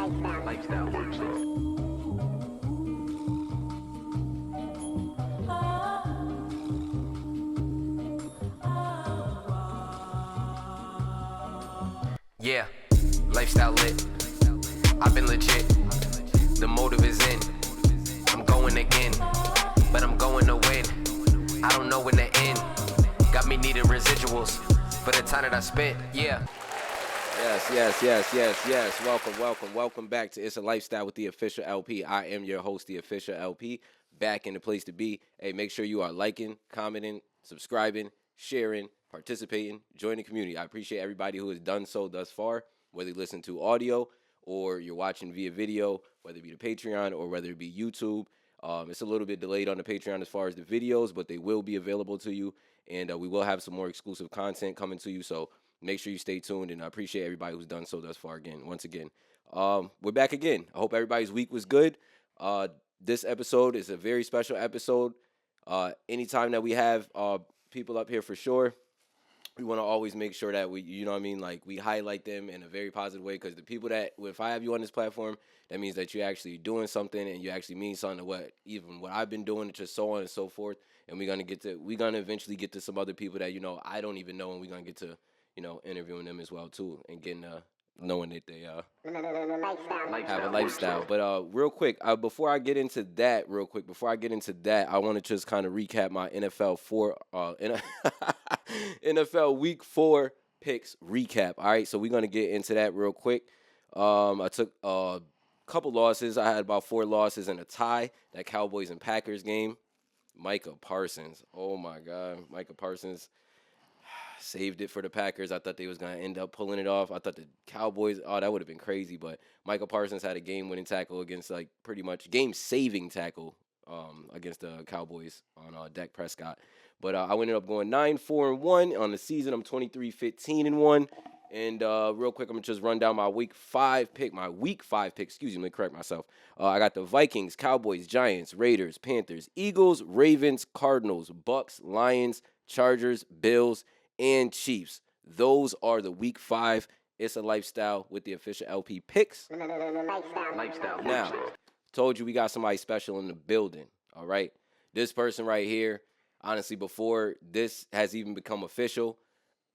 Yeah, lifestyle lit. I've been legit. The motive is in. I'm going again, but I'm going to win. I don't know when to end. Got me needing residuals for the time that I spent. Yeah. Yes. Welcome back to It's a Lifestyle with the Official LP. I am your host, the Official LP. Back in the place to be. Hey, make sure you are liking, commenting, subscribing, sharing, participating, join the community. I appreciate everybody who has done so thus far, whether you listen to audio or you're watching via video, whether it be the Patreon or whether it be YouTube. It's a little bit delayed on the Patreon as far as the videos, but they will be available to you, and we will have some more exclusive content coming to you, so make sure you stay tuned, and I appreciate everybody who's done so thus far once again. We're back again. I hope everybody's week was good. This episode is a very special episode. Anytime that we have people up here, for sure, we want to always make sure that we, we highlight them in a very positive way, because the people that, if I have you on this platform, that means that you're actually doing something and you actually mean something to what I've been doing, just so on and so forth. And we're gonna eventually get to some other people that, I don't even know, and we're gonna get to, interviewing them as well too, and getting knowing that they have a lifestyle. But real quick, before I get into that, I want to just kind of recap my NFL Week 4 picks recap. All right, so we're gonna get into that real quick. I took a couple losses. I had about 4 losses and a tie. That Cowboys and Packers game. Micah Parsons. Oh my God, Micah Parsons saved it for the Packers. I thought they was going to end up pulling it off. I thought the Cowboys, that would have been crazy. But Micah Parsons had a game-winning tackle against, pretty much game-saving tackle against the Cowboys on Dak Prescott. But I ended up going 9-4-1 on the season. I'm 23-15-1. And real quick, I'm going to just run down my week 5 pick. Excuse me, let me correct myself. I got the Vikings, Cowboys, Giants, Raiders, Panthers, Eagles, Ravens, Cardinals, Bucks, Lions, Chargers, Bills, and Chiefs. Those are the week 5 It's a Lifestyle with the Official LP picks. Lifestyle. Now, told you we got somebody special in the building, all right? This person right here, honestly, before this has even become official,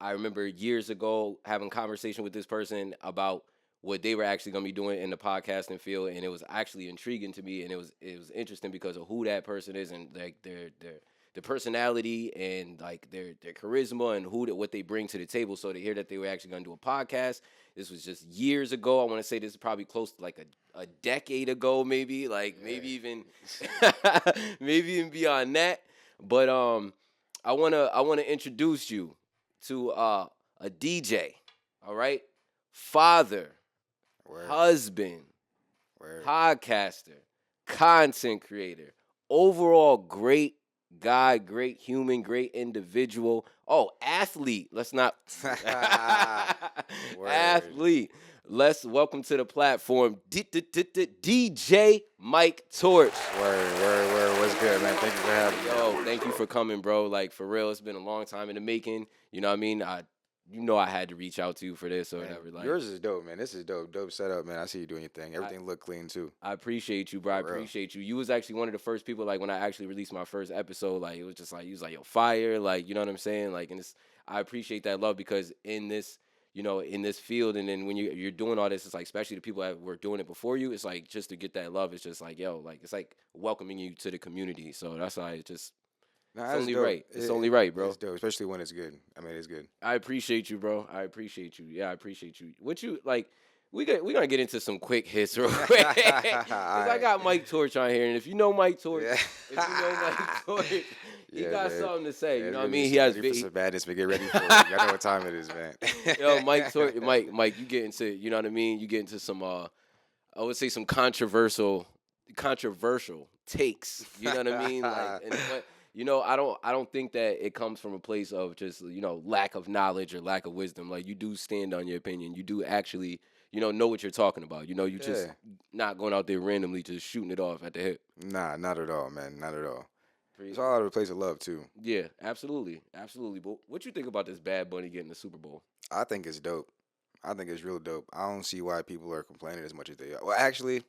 I remember years ago having a conversation with this person about what they were actually going to be doing in the podcasting field, and it was actually intriguing to me, and it was interesting because of who that person is, and their personality, and their charisma, and what they bring to the table. So to hear that they were actually going to do a podcast, this was just years ago. I want to say this is probably close to a decade ago, maybe maybe even maybe even beyond that. But I wanna introduce you to a DJ. All right, father, Word. husband, Word. podcaster, content creator, overall great guy, great human, great individual. Oh, athlete. Let's not athlete. Let's welcome to the platform DJ Mike Torch. Word. What's good, man? Thank you for having me. Yo, thank you for coming, bro. For real, it's been a long time in the making. You know what I mean? I had to reach out to you for this or whatever. Yours is dope, man. This is dope. Dope setup, man. I see you doing your thing. Everything look clean, too. I appreciate you, bro. I appreciate you. You was actually one of the first people, when I actually released my first episode, it was just you was yo, fire. You know what I'm saying? And I appreciate that love, because in this, in this field, and then when you're doing all this, it's especially the people that were doing it before you, it's just to get that love, it's just yo, it's welcoming you to the community. So that's why it's just, it's only dope. Right. It's only right, bro. It's dope, especially when it's good. I mean, it's good. I appreciate you, bro. I appreciate you. Yeah, I appreciate you. What you we're gonna get into some quick hits real quick. I got Mike Torch on here, and if you know Mike Torch, he got something to say. You know what I mean? He has big some badness, but get ready for it. Y'all know what time it is, man. Yo, Mike Torch, Mike, you get into, you know what I mean? You get into some I would say some controversial takes. You know what I mean? I don't think that it comes from a place of just, lack of knowledge or lack of wisdom. You do stand on your opinion. You do actually, know what you're talking about. You just not going out there randomly just shooting it off at the hip. Nah, not at all, man. Not at all. It's all out of a place of love, too. Yeah, absolutely. Absolutely. But what you think about this Bad Bunny getting the Super Bowl? I think it's dope. I think it's real dope. I don't see why people are complaining as much as they are. Well, actually,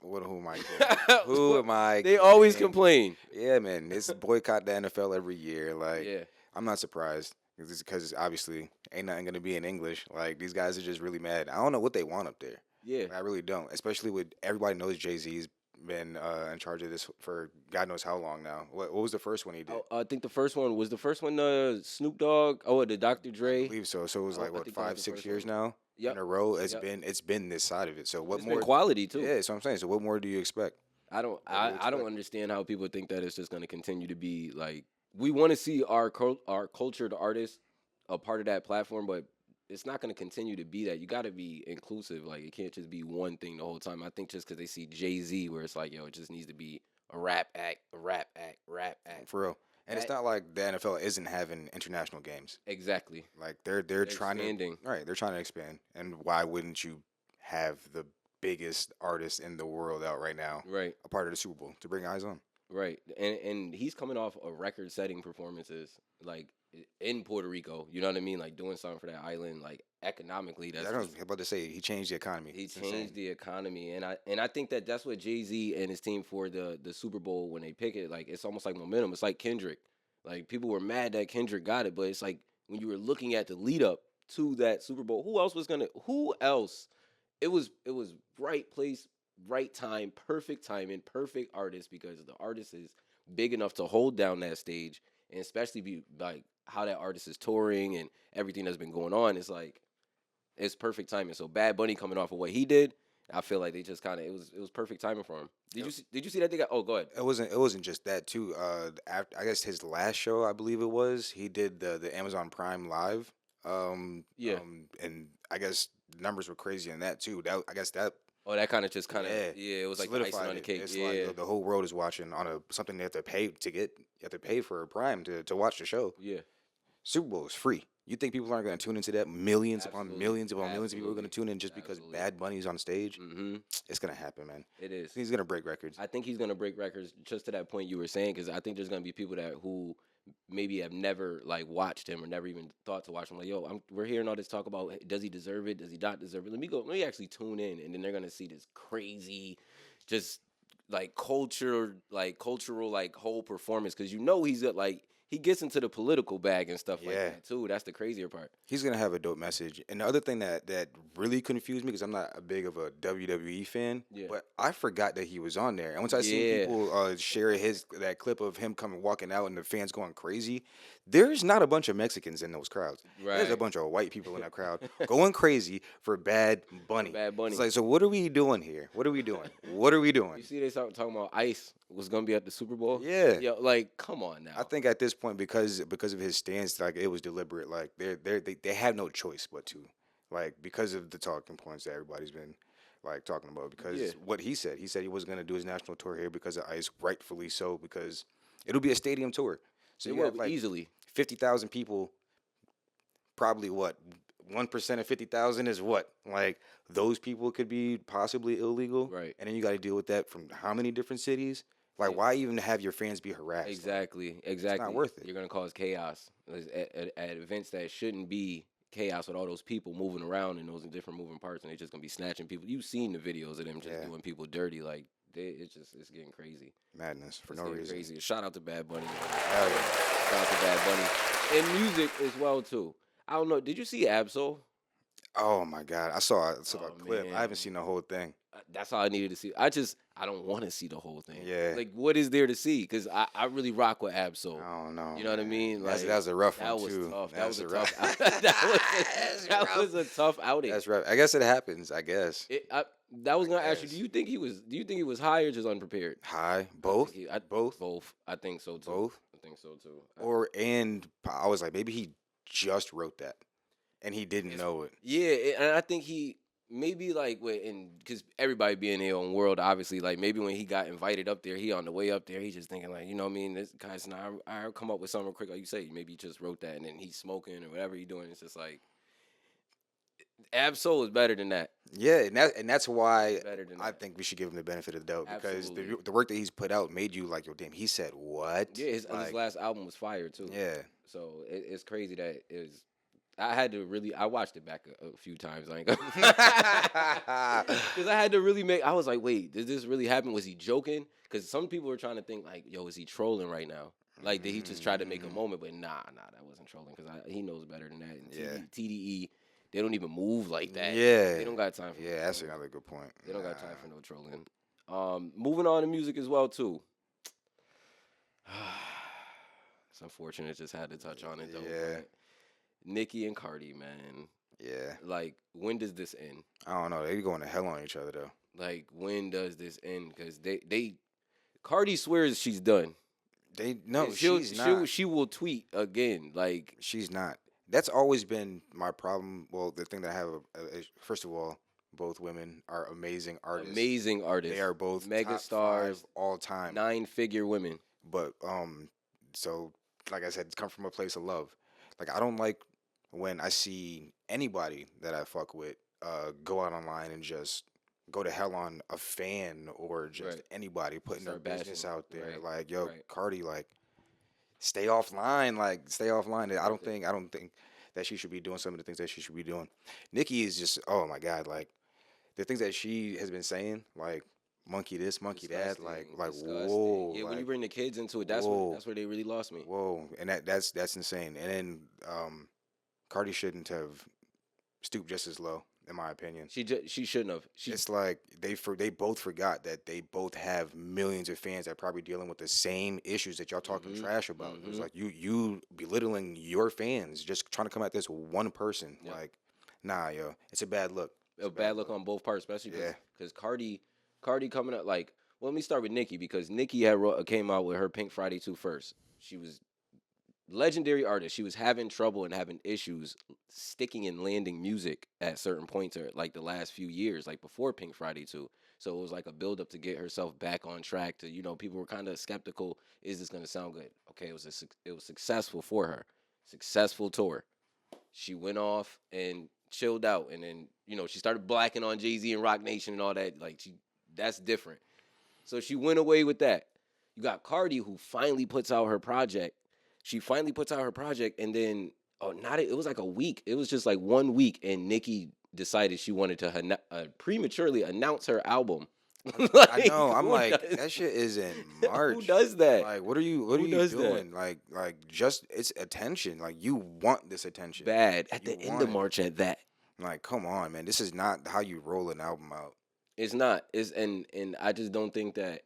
who am I kidding? Who am I They always kidding? complain. Yeah, man. It's boycott the NFL every year. Like, Yeah. I'm not surprised. Because obviously ain't nothing gonna be in English. Like, these guys are just really mad. I don't know what they want up there. Yeah. I really don't. Especially with everybody knows Jay-Z's been in charge of this for God knows how long now. What was the first one he did? I think the first one was Snoop Dogg. Oh, the Dr. I Dre. believe so. So it was I like what think that was 5, the 6 first years one. now Yep. in a row. It's Yep. been this side of it. So what It's more? been quality too. Yeah, that's what I'm saying. So what more do you expect? I don't What do you I don't expect? understand how people think that it's just going to continue to be like we want to see our cultured artists a part of that platform, but it's not going to continue to be that. You got to be inclusive. Like it can't just be one thing the whole time. I think just because they see Jay-Z, where it's like, yo, it just needs to be a rap act, a rap act, rap act. For real. And it's That- not like the NFL isn't having international games. Exactly. Like they're trying expanding. to right. They're trying to expand. And why wouldn't you have the biggest artist in the world out right now, Right. a part of the Super Bowl to bring eyes on? Right. And he's coming off a record-setting performances like in Puerto Rico. You know what I mean? Like doing something for that island. Like economically, that's I was just- about to say he changed the economy. he It's changed insane. the economy, and I think that's what Jay-Z and his team for the Super Bowl when they pick it. Like it's almost like momentum. It's like Kendrick. Like people were mad that Kendrick got it, but it's like when you were looking at the lead up to that Super Bowl, who else? It was right place, right time, perfect timing, perfect artist because the artist is big enough to hold down that stage, and especially be like how that artist is touring and everything that's been going on. It's like it's perfect timing. So Bad Bunny coming off of what he did, I feel like they just kind of it was perfect timing for him. Did you see that thing? Oh, go ahead. It wasn't just that too. After, I guess his last show, I believe it was, he did the Amazon Prime Live. Yeah. And I guess numbers were crazy in that too. That I guess that Oh, that kind of just kind of Yeah. it was like the icing on the it. cake. It's Yeah, like the whole world is watching on something they have to pay to get. You have to pay for a Prime to watch the show. yeah. Super Bowl is free. You think people aren't going to tune into that? Millions upon Absolutely. millions upon millions of people are going to tune in just because Absolutely. Bad Bunny's on stage. Mm-hmm. It's going to happen, man. It is. He's going to break records. I think he's gonna break records just to that point you were saying, because I think there's gonna be people who maybe have never like watched him or never even thought to watch him. Like, yo, we're hearing all this talk about does he deserve it? Does he not deserve it? Let me actually tune in, and then they're gonna see this crazy, just like cultural like whole performance, because he's like he gets into the political bag and stuff like Yeah. that too. That's the crazier part. He's going to have a dope message. And the other thing that really confused me, because I'm not a big of a WWE fan, Yeah. but I forgot that he was on there. And once I seen Yeah. people share that clip of him coming walking out and the fans going crazy, there's not a bunch of Mexicans in those crowds. There's a Right. bunch of white people in that crowd going crazy for Bad Bunny. Bad Bunny. It's like, so what are we doing here? What are we doing? What are we doing? You see, they start talking about Ice was gonna be at the Super Bowl. Yeah. Yo, like, come on now. I think at this point, because of his stance, like it was deliberate. Like they have no choice but to, like, because of the talking points that everybody's been like talking about. Because Yeah. what he said he was going to do his national tour here because of Ice, rightfully so, because it'll be a stadium tour. So it you will have like easily. 50,000 people. Probably what 1% of 50,000 is what, like, those people could be possibly illegal, Right. And then you got to deal with that from how many different cities? Like, Yeah. why even have your fans be harassed? Exactly. worth it. You're gonna cause chaos at events that shouldn't be chaos with all those people moving around and those different moving parts, and they're just gonna be snatching people. You've seen the videos of them just Yeah. doing people dirty. Like it's getting crazy. Madness for It's no getting reason. crazy. Shout out to Bad Bunny. Man. Hell yeah. Shout out to Bad Bunny and music as well too. I don't know. Did you see Absol? Oh my God, I saw a Oh, clip. man. I haven't seen the whole thing. That's all I needed to see. I don't want to see the whole thing. Yeah. Like, what is there to see? Because I really rock with Absol. I don't know. You know what I man. mean? That was a rough That one was too. tough. That That's was a rough. tough. That was a tough outing. That's rough. I guess it happens. I guess. That was gonna ask you. guess. Do you think he was high or just unprepared? High, both, both, Both. I think so too. both, I think so too. and I was like, maybe he just wrote that, and he didn't know it. Yeah, and I think he maybe like because everybody be in their own world, obviously. Like maybe when he got invited up there, he on the way up there, he just thinking like, you know what I mean? This guy's not. I'll come up with something real quick, like you say. Maybe he just wrote that, and then he's smoking or whatever he's doing. It's just like Absol is better than that. Yeah, and that's why Better than I that. think we should give him the benefit of the doubt, because Absolutely. the work that he's put out made you like, yo, damn, he said what? Yeah, his Like, last album was fire too. yeah, So it's crazy that is I had to really. I watched it back a few times. I ain't gonna, because I had to really make. I was like, wait, did this really happen? Was he joking? Because some people were trying to think like, yo, is he trolling right now? Like, did he just try to make a moment? But nah, that wasn't trolling because he knows better than that. And Yeah. TDE, they don't even move like that. Yeah. They don't got time for. Yeah, that's another good point. They don't got time for no trolling. Moving on to music as well too. It's unfortunate, just had to touch on it though. Yeah. But Nicki and Cardi, man. Yeah. Like, when does this end? I don't know. They going to hell on each other though. Like, when does this end? Because Cardi swears she's done. She's not. She will tweet again. Like, She's not. That's always been my problem. Well, the thing that I have, first of all, both women are amazing artists. Amazing artists. They are both mega top stars, 5 all time. 9-figure women. But so like I said, it's come from a place of love. Like I don't like when I see anybody that I fuck with go out online and just go to hell on a fan or just anybody putting their business out there. Like, yo, Cardi, like, stay offline. Like, stay offline. I don't think that she should be doing some of the things that she should be doing. Nicki is just, oh my God, like the things that she has been saying, like monkey this, monkey that, like whoa. Yeah, like, when you bring the kids into it, that's where they really lost me. Whoa, and that's insane. And then Cardi shouldn't have stooped just as low, in my opinion. She shouldn't have. It's like they both forgot that they both have millions of fans that are probably dealing with the same issues that y'all talking trash about. It's like you belittling your fans, just trying to come at this one person. Yep. Like, nah, yo, it's a bad look. A bad look on both parts, especially because Cardi coming up like. Well, let me start with Nicki because Nicki came out with her Pink Friday 2 first. She was legendary artist. She was having trouble and having issues sticking and landing music at certain points, or like the last few years, like before Pink Friday 2. So it was like a build up to get herself back on track. To people were kind of skeptical. Is this going to sound good? Okay, it was successful for her. Successful tour. She went off and chilled out, and then she started blacking on Jay-Z and Rock Nation and all that. Like that's different. So she went away with that. You got Cardi, who finally puts out her project. She finally puts out her project, and then it was like a week. It was just like 1 week, and Nicki decided she wanted to prematurely announce her album. Like, I know. I'm like, that shit is in March. Who does that? Like, what are you doing? That? Like, just it's attention. Like, you want this attention bad at the end of March at that. Like, come on, man. This is not how you roll an album out. It's not. And I just don't think that.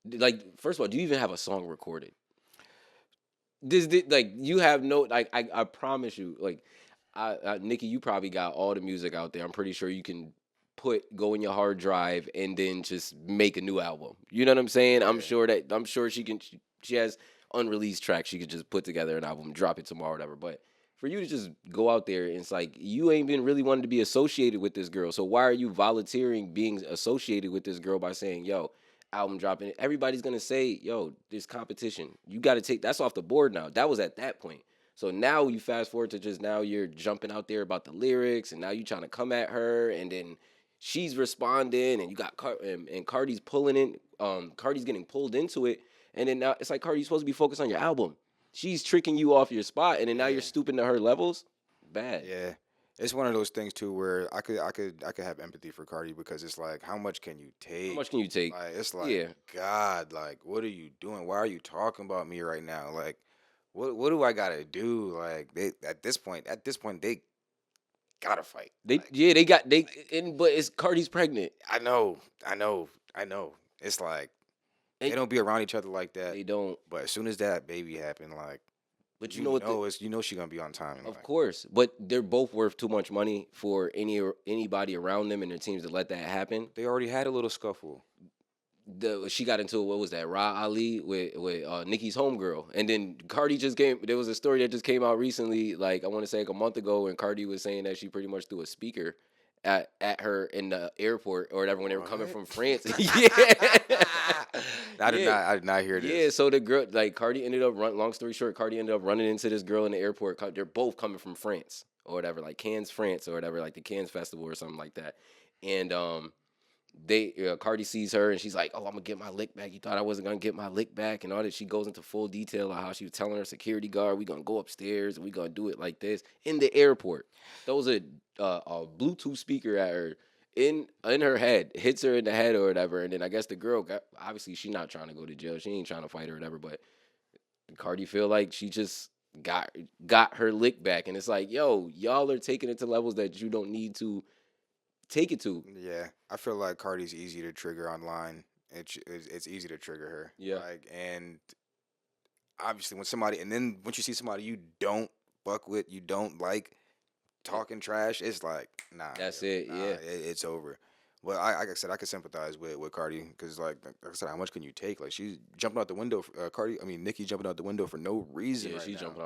Like, first of all, do you even have a song recorded? You have no, like, I promise you, like, Nicki, you probably got all the music out there. I'm pretty sure you can go in your hard drive and then just make a new album. You know what I'm saying? Yeah. I'm sure she has unreleased tracks. She could just put together an album, drop it tomorrow, whatever. But for you to just go out there, and it's like, you ain't been really wanting to be associated with this girl. So why are you volunteering being associated with this girl by saying, yo, album dropping? Everybody's going to say, yo, there's competition. You got to take, that's off the board now. That was at that point. So now you fast forward to just now you're jumping out there about the lyrics, and now you trying to come at her, and then she's responding, and you got and Cardi's pulling in, Cardi's getting pulled into it, and then now it's like, Cardi, you're supposed to be focused on your album. She's tricking you off your spot, and then now you're stooping to her levels. Bad. Yeah, it's one of those things too where I could have empathy for Cardi, because it's like, how much can you take? How much can you take? Like, it's like, God, like, what are you doing? Why are you talking about me right now? Like, what do I gotta do? Like, at this point they gotta fight. But it's Cardi's pregnant. I know. It's like, they don't be around each other like that. They don't. But as soon as that baby happened, like, but you know she's gonna be on time. Of course, but they're both worth too much money for anybody around them and their teams to let that happen. They already had a little scuffle. She got into, what was that, Ra Ali with Nicki's homegirl, and then Cardi just came. There was a story that just came out recently, like I want to say like a month ago, and Cardi was saying that she pretty much threw a speaker at her in the airport or whatever when they were coming from France. I did not hear this. Yeah, so the girl, like, Cardi ended up long story short, Cardi ended up running into this girl in the airport. They're both coming from France or whatever, like Cannes, France or whatever, like the Cannes Festival or something like that. And Cardi sees her and she's like, "Oh, I'm gonna get my lick back. You thought I wasn't gonna get my lick back," and all that. She goes into full detail on how she was telling her security guard, "We gonna go upstairs and we gonna do it like this in the airport." Throws a Bluetooth speaker at her in her head, hits her in the head or whatever, and then I guess the girl got obviously she not trying to go to jail. She ain't trying to fight or whatever, but Cardi feel like she just got her lick back, and it's like, yo, y'all are taking it to levels that you don't need to take it to. Yeah, I feel like Cardi's easy to trigger online. It's easy to trigger her. Yeah. Like, and obviously when somebody, and then once you see somebody you don't fuck with, you don't like talking trash, it's like, nah. That's yo, it. nah, Yeah. it's over. Well, like I said, I can sympathize with Cardi because, like I said, how much can you take? Like, she's jumping out the window. Nicki jumping out the window for no reason. Yeah, right she's now. jumping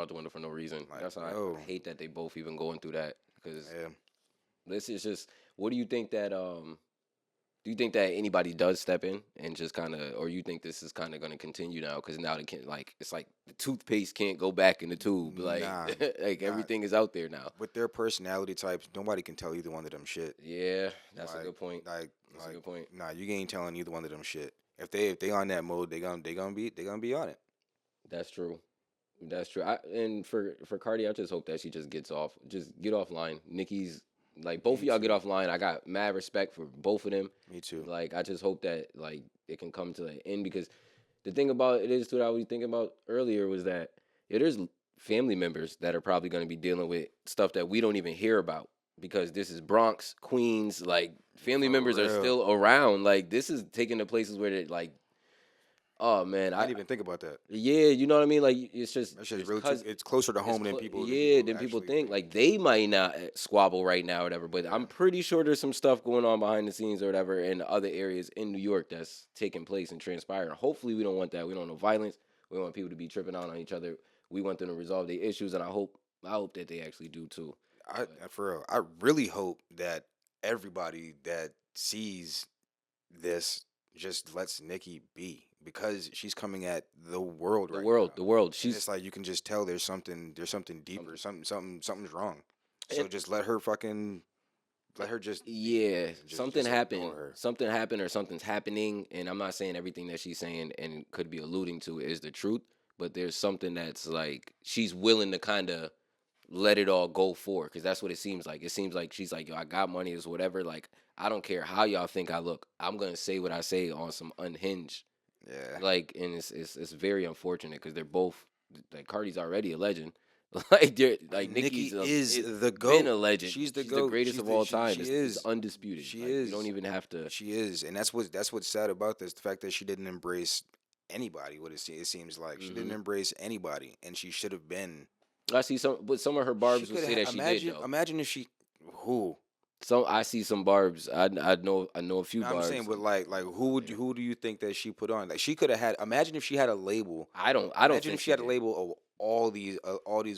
out the window for no reason. Like, That's why no. I hate that they both even going through that because Yeah. this is just. What do you think that Do you think that anybody does step in and just kind of, or you think this is kind of going to continue now? Because now they can't, like, it's like the toothpaste can't go back in the tube. Like, Nah, like nah. everything is out there now. With their personality types, nobody can tell either one of them shit. Yeah, that's a Like, good point. Like, That's a good point. Nah, you ain't telling either one of them shit. If they on that mode, they gonna be on it. That's true. That's true. And for Cardi, I just hope that she just gets off, just get offline. Nicki's like both of Me y'all get too. offline. I got mad respect for both of them. Me too. Like I just hope that like it can come to an end because the thing about it is too that I was thinking about earlier was that there's family members that are probably going to be dealing with stuff that we don't even hear about because this is Bronx, Queens. Like family For members are real. still around. Like this is taking the places where they like. Oh man, I didn't even think about that. yeah, you know what I mean. Like it's just That shit's it's really cause it's closer to home than people. yeah, than people actually think. Like they might not squabble right now or whatever, but I'm pretty sure there's some stuff going on behind the scenes or whatever in other areas in New York that's taking place and transpiring. Hopefully, we don't want that. We don't want violence. We don't want people to be tripping out on each other. We want them to resolve their issues, and I hope that they actually do too. For real, I really hope that everybody that sees this just lets Nicki be because she's coming at the world The right world, now. the world. And She's it's like you can just tell there's something deeper, something's wrong. So And- just let her just yeah, something just happened. ignore her. Something happened or something's happening, and I'm not saying everything that she's saying and could be alluding to is the truth, but there's something that's like she's willing to kind of let it all go for because that's what it seems like. It seems like she's like, yo, I got money, is whatever. Like, I don't care how y'all think I look. I'm gonna say what I say on some unhinged. Yeah. Like, and it's very unfortunate because they're both like Cardi's already a legend. Like Nicki Nicki's is the been GOAT. a legend. She's the the GOAT. greatest She's of the- all she- time. she It's is. undisputed. She Like, is. You don't even have to. She is, and that's what's sad about this. The fact that she didn't embrace anybody. What it seems like she didn't embrace anybody, and she should have been. I see but some of her barbs She would coulda say ha- that she imagine, did though. Imagine if she who. I see some barbs. I know a few No, I'm barbs. saying, but like who do you think that she put on? Like she could have had. Imagine if she had a label. I don't Imagine think if she had a did. label of all these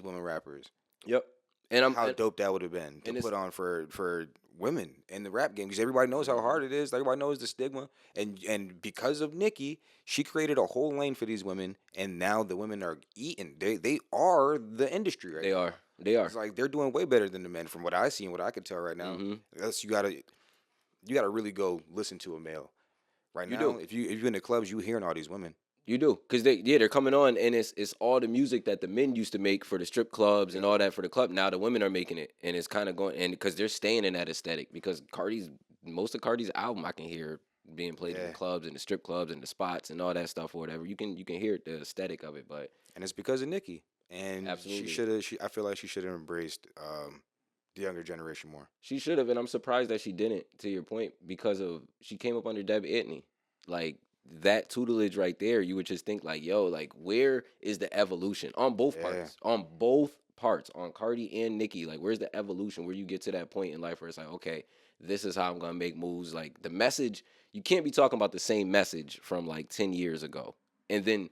women rappers. Yep. And How dope that would have been to put on for women in the rap game because everybody knows how hard it is. Everybody knows the stigma, and because of Nicki, she created a whole lane for these women, and now the women are eating. They are the industry right now. They are. It's like they're doing way better than the men from what I see and what I can tell right now. That's you gotta really go listen to a male. Right You now, do. if you're in the clubs, you hearing all these women. You do, because they're coming on, and it's all the music that the men used to make for the strip clubs and all that for the club. Now the women are making it, and it's kind of going, and because they're staying in that aesthetic. Because most of Cardi's album, I can hear being played in the clubs and the strip clubs and the spots and all that stuff or whatever. You can hear the aesthetic of it, but And it's because of Nicki. And Absolutely. I feel like she should have embraced the younger generation more. she should have, and I'm surprised that she didn't. To your point, because of she came up under Deb Antony, like. That tutelage right there, you would just think like, yo, like where is the evolution on both parts? On both parts, on Cardi and Nicki, like where's the evolution where you get to that point in life where it's like, okay, this is how I'm gonna make moves. Like the message, you can't be talking about the same message from like 10 years ago and then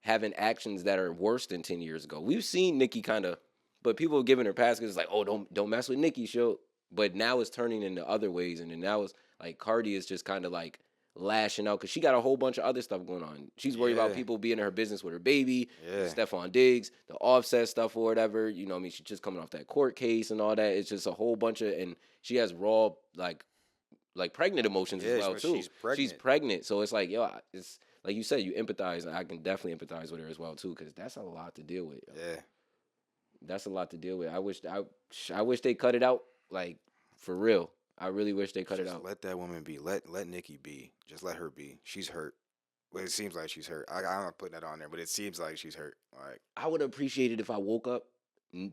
having actions that are worse than 10 years ago. We've seen Nicki kind of, but people are giving her pass because it's like, oh, don't mess with Nicki, show. But now it's turning into other ways, and then now it's like Cardi is just kind of like lashing out because she got a whole bunch of other stuff going on. She's worried about people being in her business with her baby, Stephon Diggs, the Offset stuff or whatever. You know what I mean? She's just coming off that court case and all that. It's just a whole bunch of, and she has raw, like, like pregnant emotions as Yeah, well too. she's pregnant. She's pregnant, so it's like yo, it's like you said, you empathize. And I can definitely empathize with her as well too, because that's a lot to deal with. Yo. Yeah. That's a lot to deal with. I wish they cut it out, like for real. I really wish they cut it Just out. let that woman be. Let Nicki be. Just let her be. She's hurt. Well, it seems like she's hurt. I'm not putting that on there, but it seems like she's hurt. Like, I would appreciate it if I woke up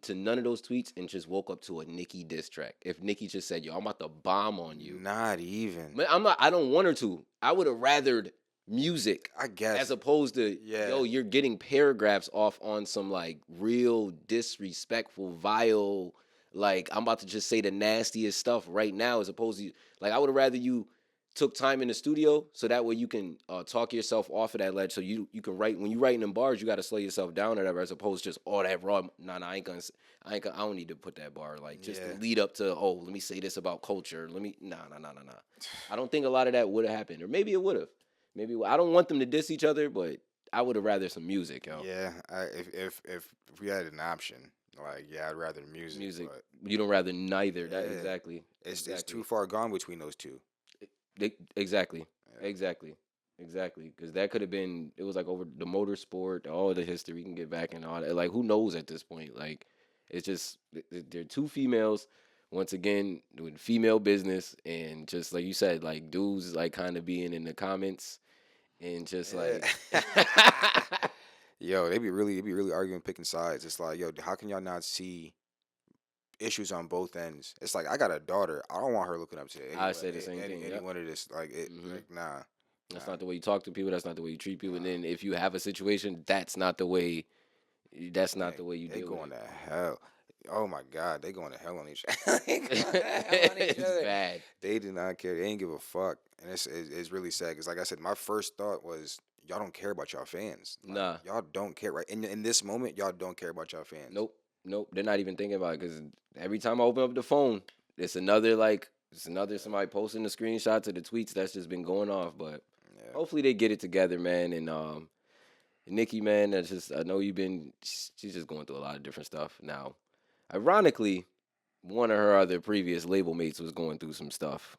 to none of those tweets and just woke up to a Nicki diss track. If Nicki just said, "Yo, I'm about to bomb on you," not even. Man, I'm not. I don't want her to. I would have rathered music, I guess. as opposed to yo, you're getting paragraphs off on some like real disrespectful, vile. Like I'm about to just say the nastiest stuff right now, as opposed to like I would have rather you took time in the studio so that way you can talk yourself off of that ledge. So you can write when you writing in bars, you got to slow yourself down or whatever, as opposed to just all that raw. Nah, I don't need to put that bar like just to lead up to let me say this about culture. Let me nah. I don't think a lot of that would have happened, or maybe it would have. Maybe I don't want them to diss each other, but I would have rather some music, yo. Yeah, if we had an option, like I'd rather music. Music. But You don't rather neither. Yeah. That exactly. It's too far gone between those two. Exactly. Because that could have been. It was like over the motorsport, all the history we can get back and all that. Like who knows at this point? Like it's just they're two females. Once again, doing female business, and just like you said, like dudes like kind of being in the comments and just like Yo, they be really arguing, picking sides. It's like, yo, how can y'all not see issues on both ends? It's like I got a daughter. I don't want her looking up to I say the same thing. Any one of this, like it, like nah. That's not the way you talk to people. That's not the way you treat people. And then if you have a situation, that's not the way. That's not the way you They do going it. to hell. Oh my God, they going to hell on each other. It's bad. They do not care. They ain't give a fuck, and it's really sad. Cause like I said, my first thought was y'all don't care about y'all fans. Like, Nah, y'all don't care. Right in this moment, y'all don't care about y'all fans. nope. They're not even thinking about it because every time I open up the phone, it's another somebody posting the screenshots of the tweets that's just been going off. But hopefully they get it together, man. And Nicki, man, I know she's just going through a lot of different stuff now. Ironically, one of her other previous label mates was going through some stuff.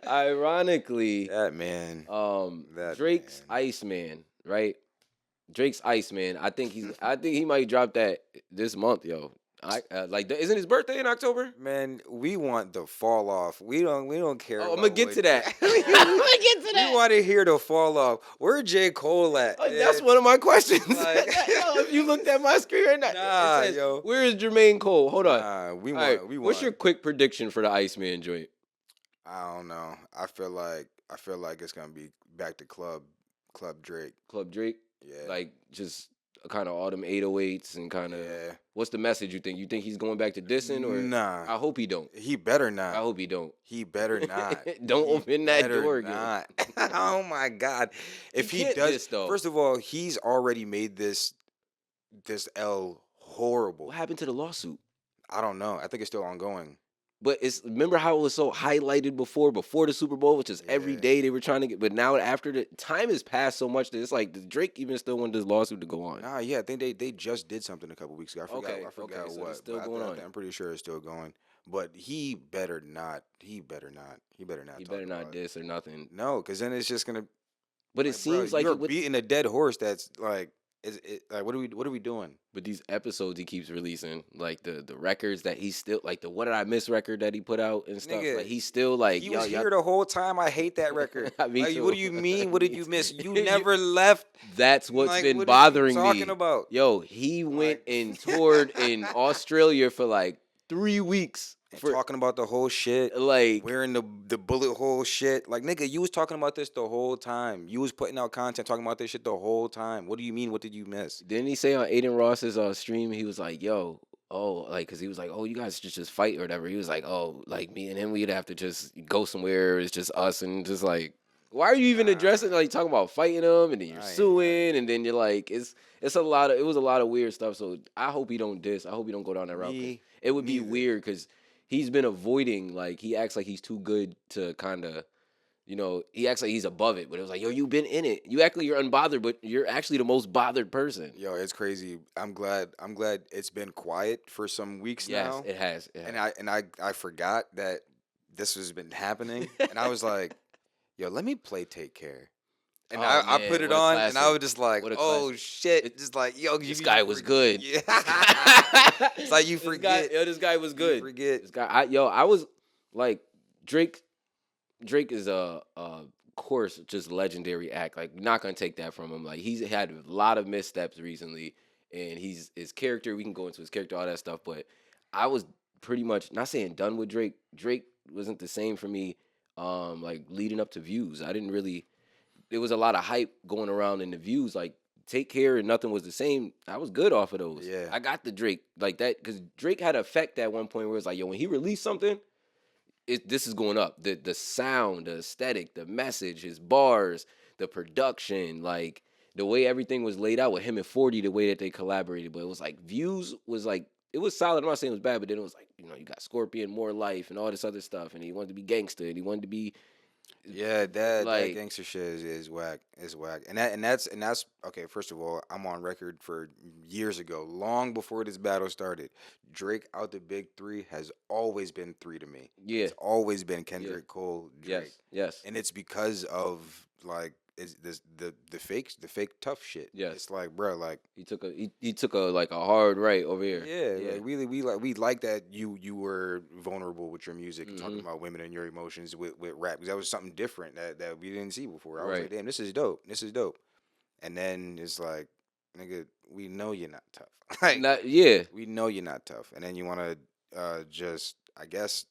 Ironically, that man. Drake's Iceman, right? Drake's Iceman. I think he might drop that this month, yo. Isn't his birthday in October? Man, we want the fall off. We don't care. Oh, I'm gonna get to that. We want to hear the fall off. Where J. Cole at? That's one of my questions. Like, if you looked at my screen right now, nah, it says, yo. Where is Jermaine Cole? Hold on. Nah, we want. We want. What's your quick prediction for the Iceman joint? I don't know. I feel like it's gonna be back to Club Drake. Club Drake. Yeah. Like just kind of all them 808s and kind of. Yeah. What's the message you think? You think he's going back to dissing or? Nah. I hope he don't. He better not. I hope he don't. He better not. Don't open that door again. Not. Oh my God. If he does, diss, though. First of all, he's already made this L horrible. What happened to the lawsuit? I don't know. I think it's still ongoing. But remember how it was so highlighted before the Super Bowl, which is every day they were trying to get. But now after the time has passed so much that it's like, does Drake even still want this lawsuit to go on? Nah, yeah, I think they just did something a couple weeks ago. I forgot so what. it's still going on. I'm pretty sure it's still going. But he better not. He better not diss or nothing. No, because then it's just gonna. But it seems like you're beating a dead horse. That's like. Like what are we doing? But these episodes he keeps releasing, like the records that he's still like the What Did I Miss record that he put out and stuff. Nigga, like he's still like he was here the whole time. I hate that record. Me like, too. What do you mean? What did you miss? You never left. That's what's like, been what bothering are you talking me. About? Yo, he went and toured in Australia for like 3 weeks. Talking about the whole shit, like wearing the bullet hole shit. Like, nigga, you was talking about this the whole time. You was putting out content talking about this shit the whole time. What do you mean? What did you miss? Didn't he say on Aiden Ross's stream, he was like, yo, because he was like, oh, you guys just fight or whatever. He was like, oh, like me and him, we'd have to just go somewhere. It's just us and just like, why are you even addressing, like, talking about fighting them and then you're suing and then you're like, it was a lot of weird stuff. So I hope he don't diss. I hope he don't go down that route. It would be weird because he's been avoiding, like, he acts like he's too good to kind of he acts like he's above it, but it was like, yo, you've been in it. You act like you're unbothered, but you're actually the most bothered person. Yo, it's crazy. I'm glad it's been quiet for some weeks Yes, now. it has. It And has. I forgot that this has been happening. And I was like, yo, let me play Take Care. And Oh I put man, it what a on and I was classic! just like, What a oh classic! shit. It, Just like, yo, this guy was good. Yeah. This guy, It's like you this guy, forget. yo, this guy was You good. forget. This guy, I was like Drake. Drake is a course just legendary act. Like, not gonna take that from him. Like, he's had a lot of missteps recently, and his character. We can go into his character, all that stuff. But I was pretty much not saying done with Drake. Drake wasn't the same for me. Like leading up to Views, I didn't really. There was a lot of hype going around in the Views. Like, Take Care and Nothing Was the Same. I was good off of those. Yeah. I got the Drake like that because Drake had an effect at one point where it's like, yo, when he released something, this is going up. The sound, the aesthetic, the message, his bars, the production, like the way everything was laid out with him and 40, the way that they collaborated. But it was like Views was like it was solid. I'm not saying it was bad, but then it was like, you got Scorpion, More Life, and all this other stuff, and he wanted to be gangster, and he wanted to be Yeah, that like gangster shit is whack. Is whack. And that's okay, first of all, I'm on record for years ago, long before this battle started. Drake out the big three has always been three to me. yeah, It's always been Kendrick, Cole, Drake. yes, And it's because of like is this the fake tough shit. yes. It's like, bro, like he took a like a hard right over here. yeah, like really we like that you were vulnerable with your music and talking Mhm. about women and your emotions with rap, because that was something different that we didn't see before. I was Right. like, damn, this is dope. This is dope. And then it's like, nigga, we know you're not tough. Like, Yeah, we know you're not tough. And then you want to just, I guess,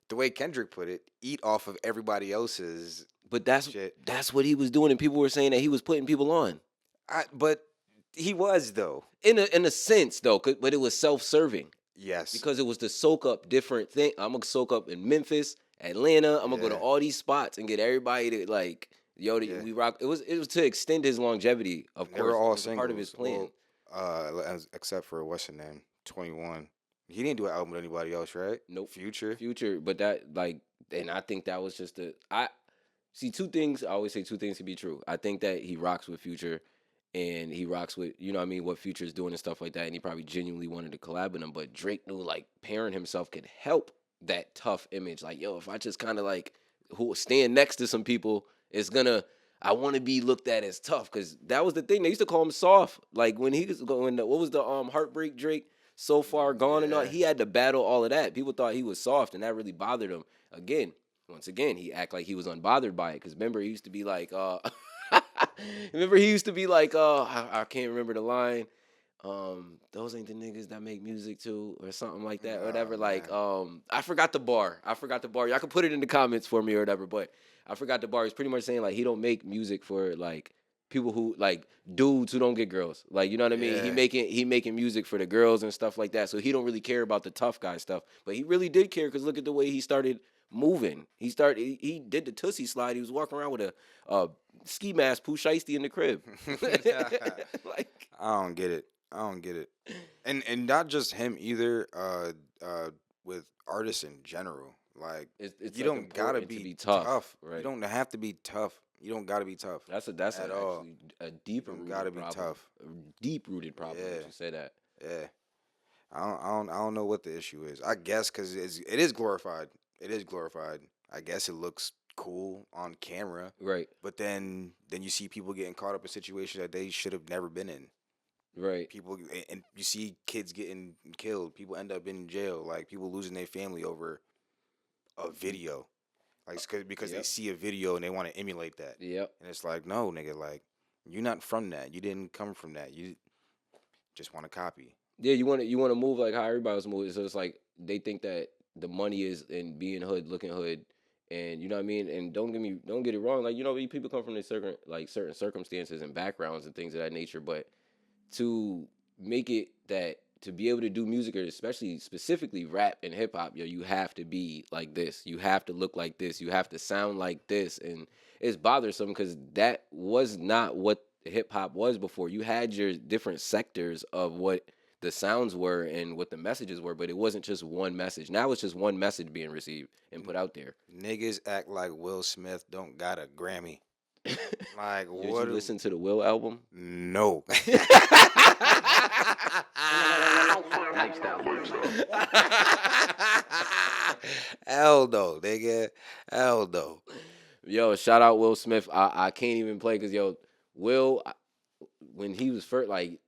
the way Kendrick put it, eat off of everybody else's but that's shit. that's what he was doing, and people were saying that he was putting people on. But he was though. In a sense though, but it was self-serving Yes. because it was to soak up different things. I'm gonna soak up in Memphis, Atlanta. I'm gonna go to Yeah. all these spots and get everybody to like, yo, Yeah. we rock. It was to extend his longevity, of They course. were all It was a part of his singles. plan. Except for what's his name, 21. He didn't do an album with anybody else, right? Nope. Future. But that like, and I think that was just I see two things. I always say two things can be true. I think that he rocks with Future, and he rocks with what Future is doing and stuff like that, and he probably genuinely wanted to collab with him. But Drake knew like pairing himself could help that tough image. Like, yo, if I just kind of like who stand next to some people, it's gonna. I want to be looked at as tough because that was the thing. They used to call him soft. Like when he was going, what was the Heartbreak Drake? So Far Gone and all. Yeah. He had to battle all of that. People thought he was soft, and that really bothered him. Once again, he act like he was unbothered by it. Because remember, he used to be like, I can't remember the line. Those ain't the niggas that make music too, or something like that, or whatever. Like, man. I forgot the bar. Y'all can put it in the comments for me or whatever. But I forgot the bar. He's pretty much saying like he don't make music for like people who like dudes who don't get girls. Like, you know what I mean? Yeah. He making music for the girls and stuff like that. So he don't really care about the tough guy stuff. But he really did care because look at the way he started moving. He did the Tootsie slide. He was walking around with a ski mask, Pooh Shiesty in the crib. Like, I don't get it. And not just him either. With artists in general, like it's you like don't gotta important to be tough, tough. right? You don't have to be tough. You don't gotta be tough. That's at all. actually a deeper You rooted gotta be problem. tough. A deep rooted problem. Yeah. You say that. Yeah. I don't know what the issue is. I guess because it is glorified. It is glorified. I guess it looks cool on camera, Right. but then you see people getting caught up in situations that they should have never been in. Right. People, and you see kids getting killed. People end up in jail. Like people losing their family over a video, like because they Yep. see a video and they want to emulate that. Yep. And it's like, no, nigga, like you're not from that. You didn't come from that. You just want to copy. Yeah, you want to move like how everybody was moving. So it's like they think that the money is in being hood, looking hood, and you know what I mean. And don't get it wrong. Like, people come from certain circumstances and backgrounds and things of that nature. But to make it that to be able to do music, or especially specifically rap and hip hop, you have to be like this. You have to look like this. You have to sound like this, and it's bothersome because that was not what hip hop was before. You had your different sectors of what the sounds were and what the messages were, but it wasn't just one message. Now it's just one message being received and put out there. Niggas act like Will Smith don't got a Grammy. Like, Did what? you listen to the Will album? No. Hell no, nigga. Hell no. Yo, shout out Will Smith. I can't even play because yo, Will, when he was first like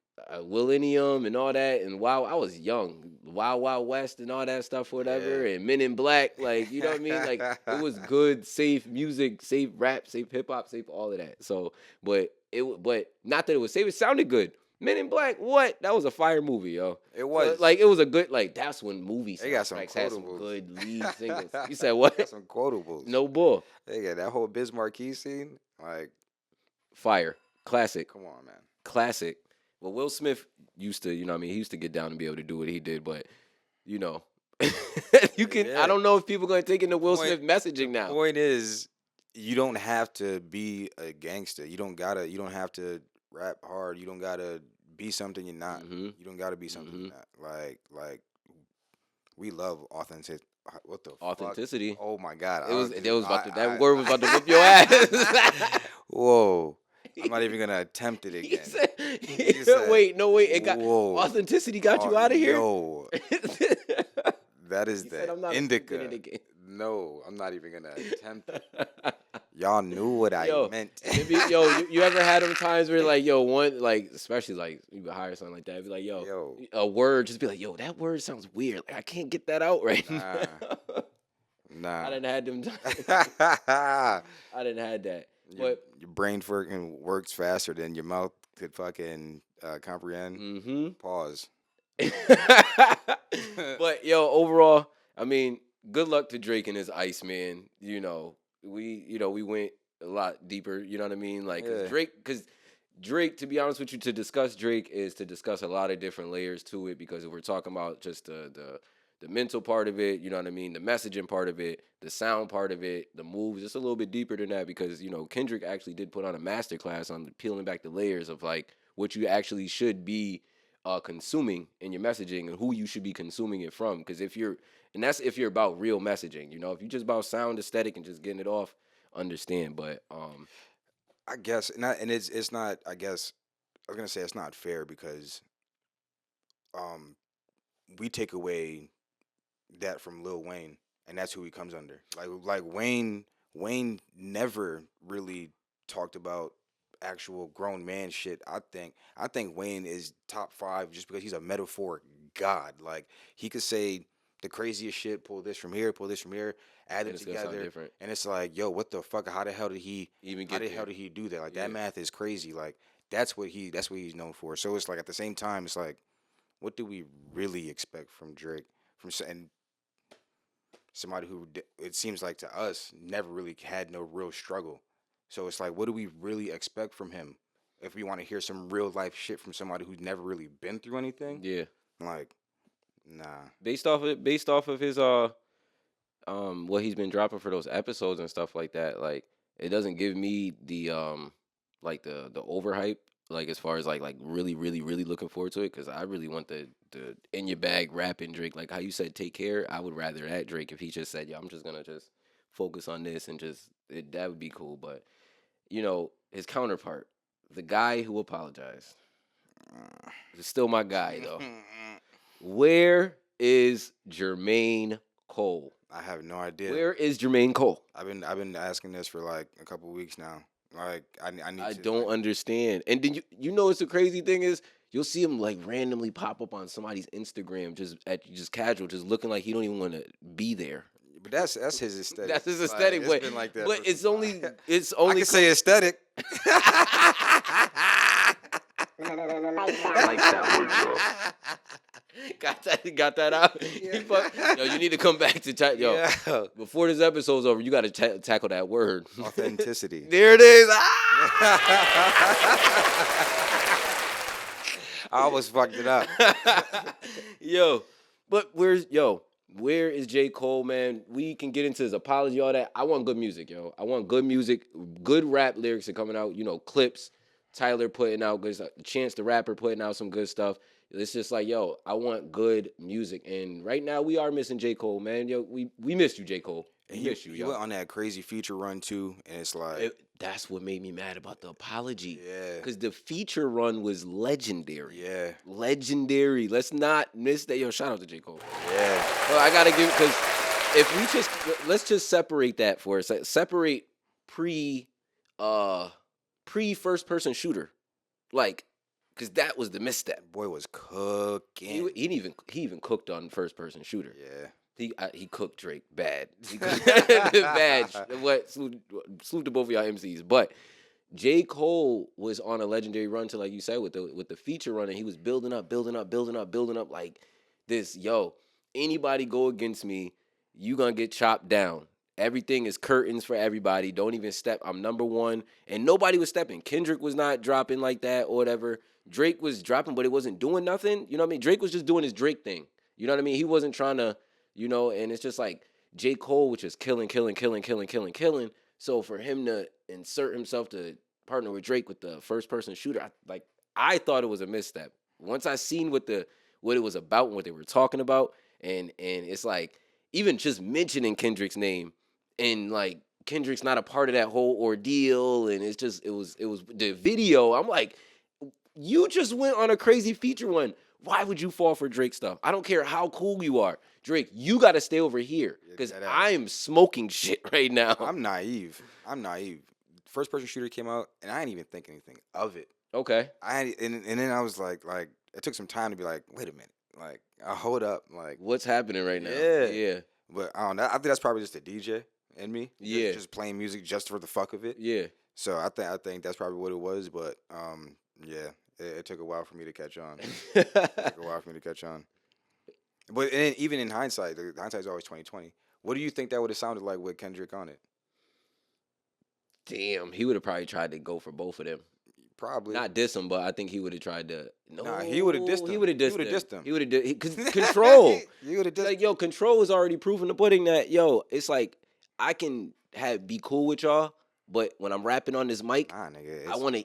Millennium and all that, and wow, I was young, Wild Wild West and all that stuff, whatever, and Men in Black, like you know what I mean? Like it was good, safe music, safe rap, safe hip hop, safe all of that. So, but not that it was safe. It sounded good. Men in Black, what? That was a fire movie, yo. It was. Like it was a good like. That's when movies They got some had some quotables. good lead singles. You said what? Got some quotables. No bull. They got that whole Biz Marquee scene. Like, Fire, classic. come on, man. Classic. Well, Will Smith used to, you know what I mean, he used to get down and be able to do what he did, but, you know, you can, Yeah. I don't know if people going to take into Will Point- Smith messaging now. Point is, you don't have to be a gangster. You don't have to rap hard. You don't gotta be something you're not. Mhm. You don't gotta be something you're not. Like, we love authentic. What the Authenticity. Fuck? Oh my God. That word was about to whip your ass. Whoa. I'm not even gonna attempt it He again. said, wait. It got Whoa. authenticity got you out of here. Yo, that is He said, "I'm the not indica. attempting it again." No, I'm not even gonna attempt it. Y'all knew what I Yo, meant. you ever had them times where like, yo, one like, especially like you would hire something like that, be like, yo, a word, just be like, yo, that word sounds weird. Like I can't get that out right now. Nah. I didn't had them times. I didn't had that. But your brain works faster than your mouth could fucking comprehend. Pause. but yo, overall, I mean, good luck to Drake and his Iceman. You know, we went a lot deeper. You know what I mean? Like because Drake, to be honest with you, to discuss Drake is to discuss a lot of different layers to it. Because if we're talking about just the mental part of it, you know what I mean, the messaging part of it, the sound part of it, the moves, it's a little bit deeper than that because, you know, Kendrick actually did put on a masterclass on peeling back the layers of like what you actually should be consuming in your messaging and who you should be consuming it from. Because if you're about real messaging, you know, if you're just about sound aesthetic and just getting it off, understand. But I guess it's not. I guess I was gonna say it's not fair because we take away that from Lil Wayne, and that's who he comes under. Like Wayne never really talked about actual grown man shit. I think Wayne is top 5 just because he's a metaphoric god. Like he could say the craziest shit, pull this from here, add it together, and it's like, yo, what the fuck? How the hell did he even get How the there? hell did he do that? Like that math is crazy. Like that's what he's known for. So it's like at the same time, it's like, what do we really expect from Drake? And somebody who it seems like to us never really had no real struggle. So it's like, what do we really expect from him if we want to hear some real life shit from somebody who's never really been through anything? Yeah. Like, nah. Based off of his what he's been dropping for those episodes and stuff like that, like it doesn't give me the like the overhype, like as far as like really looking forward to it, because I really want the in your bag rapping Drake, like how you said Take Care. I would rather that Drake if he just said, yo, I'm just gonna just focus on this and that would be cool. But you know, his counterpart, the guy who apologized, is still my guy though. Where is Jermaine Cole? I have no idea. Where is Jermaine Cole? I've been asking this for like a couple weeks now. Like I need. I don't understand. And then you know what's the crazy thing is, you'll see him like randomly pop up on somebody's Instagram just casual, just looking like he don't even want to be there. But that's his aesthetic. That's his aesthetic, it's been like that. But it's only I can say aesthetic. Got that out. Yo, you need to come back to chat. Yo, before this episode's over, you got to tackle that word. Authenticity. There it is. I almost fucked it up. Where is J. Cole, man? We can get into his apology, all that. I want good music, yo. I want good music. Good rap lyrics are coming out. You know, clips. Tyler putting out good stuff. Chance the Rapper putting out some good stuff. It's just like, yo, I want good music, and right now we are missing J. Cole, man. Yo, we missed you, J. Cole. We And miss you, he yo. went on that crazy feature run too, and it's like, That's what made me mad about the apology. yeah, Because the feature run was legendary. yeah, Legendary. Let's not miss that. Yo, shout out to J. Cole. yeah. Well, I gotta give, because if we just let's just separate that for a second. Separate pre first person shooter. Like, because that was the misstep. Boy was cooking. He even cooked on first person shooter. Yeah. He cooked Drake bad. He cooked bad. What salute to both of y'all MCs. But J. Cole was on a legendary run to, like you said, with the feature run, and he was building up like this. Yo, anybody go against me, you gonna get chopped down. Everything is curtains for everybody. Don't even step. I'm number one, and nobody was stepping. Kendrick was not dropping like that or whatever. Drake was dropping, but it wasn't doing nothing. You know what I mean? Drake was just doing his Drake thing. You know what I mean? He wasn't trying to. And it's just like J. Cole, which is killing. So for him to insert himself to partner with Drake with the first person shooter, I thought it was a misstep. Once I seen what it was about and what they were talking about, and it's like even just mentioning Kendrick's name, and like Kendrick's not a part of that whole ordeal, and it was the video. I'm like, you just went on a crazy feature one. Why would you fall for Drake stuff? I don't care how cool you are. Drake, you got to stay over here because I am smoking shit right now. I'm naive. First person shooter came out, and I didn't even think anything of it. Okay. And then I was like, it took some time to be like, wait a minute, like, hold up, like, what's happening right now? Yeah. But I don't know. I think that's probably just a DJ in me. Yeah. Just playing music just for the fuck of it. Yeah. So I think that's probably what it was. But yeah, it took a while for me to catch on. But even in hindsight, hindsight is always 20/20. What do you think that would have sounded like with Kendrick on it? Damn, he would have probably tried to go for both of them. Probably not diss him, but I think he would have tried to. No, nah, he would have dissed him. He would have dissed him. He would have because Control. He would have dissed. Like, yo, Control is already proving the pudding that, yo, it's like I can be cool with y'all, but when I'm rapping on this mic, nigga, I want to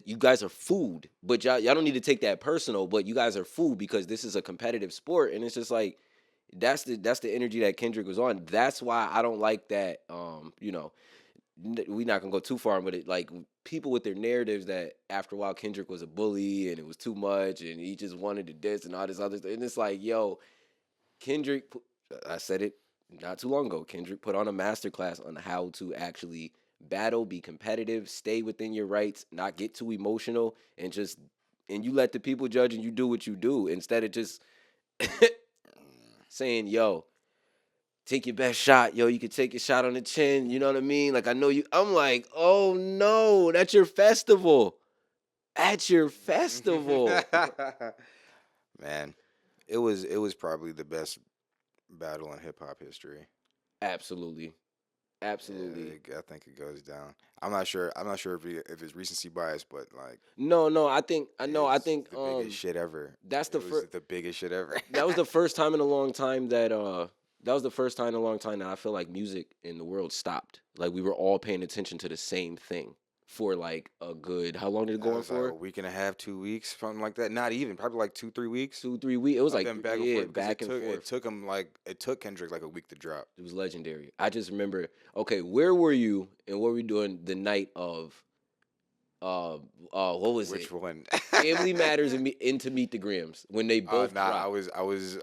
you guys are food, but y'all don't need to take that personal. But you guys are food because this is a competitive sport, and it's just like that's the energy that Kendrick was on. That's why I don't like that. We're not gonna go too far with it. Like people with their narratives that after a while Kendrick was a bully and it was too much and he just wanted to diss and all this other stuff. And it's like, yo, Kendrick, I said it not too long ago. Kendrick put on a masterclass on how to actually battle, be competitive, stay within your rights, not get too emotional, and you let the people judge and you do what you do instead of just saying, yo, take your best shot, yo. You can take your shot on the chin. You know what I mean? Like, I know you. I'm like, oh no, that's your festival. At your festival. Man, it was probably the best battle in hip hop history. Absolutely. Yeah, I think it goes down. I'm not sure if it's recency bias, but like no. I think the biggest shit ever. That's the biggest shit ever. That was the first time in a long time that I feel like music in the world stopped. Like we were all paying attention to the same thing for like a good. How long did it go on for? Like a week and a half, 2 weeks, something like that. Not even, probably like 2-3 weeks. 2-3 weeks. It was like back and forth. It took Kendrick like a week to drop. It was legendary. I just remember. Okay, where were you and what were you doing the night of? What was Which it? Which one? Family Matters and Into Meet the Grams when they both. Nah, dropped. I was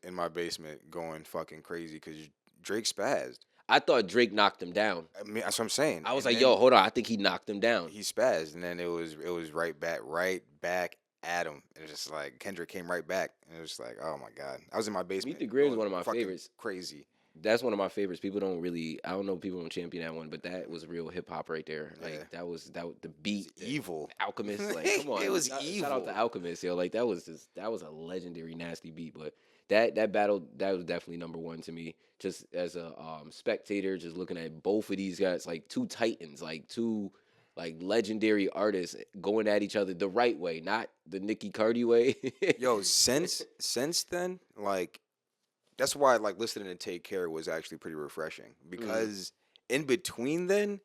in my basement going fucking crazy because Drake spazzed. I thought Drake knocked him down. I mean, that's what I'm saying. I was like, yo, hold on. I think he knocked him down. He spazzed, and then it was right back at him. And it was just like Kendrick came right back, and it was just like, oh my god. I was in my basement. Meet the Grams is one of my favorites. Crazy. That's one of my favorites. I don't know if people don't champion that one, but that was real hip hop right there. Like that was the beat. Evil. Alchemist. Like, come on. It was evil. Shout out to Alchemist, yo. Like that was a legendary nasty beat. But that battle, that was definitely number one to me. Just as a spectator, just looking at both of these guys, like two titans, like two like legendary artists going at each other the right way, not the Nicki Cardi way. Yo, since then, like that's why like listening to Take Care was actually pretty refreshing because in between then,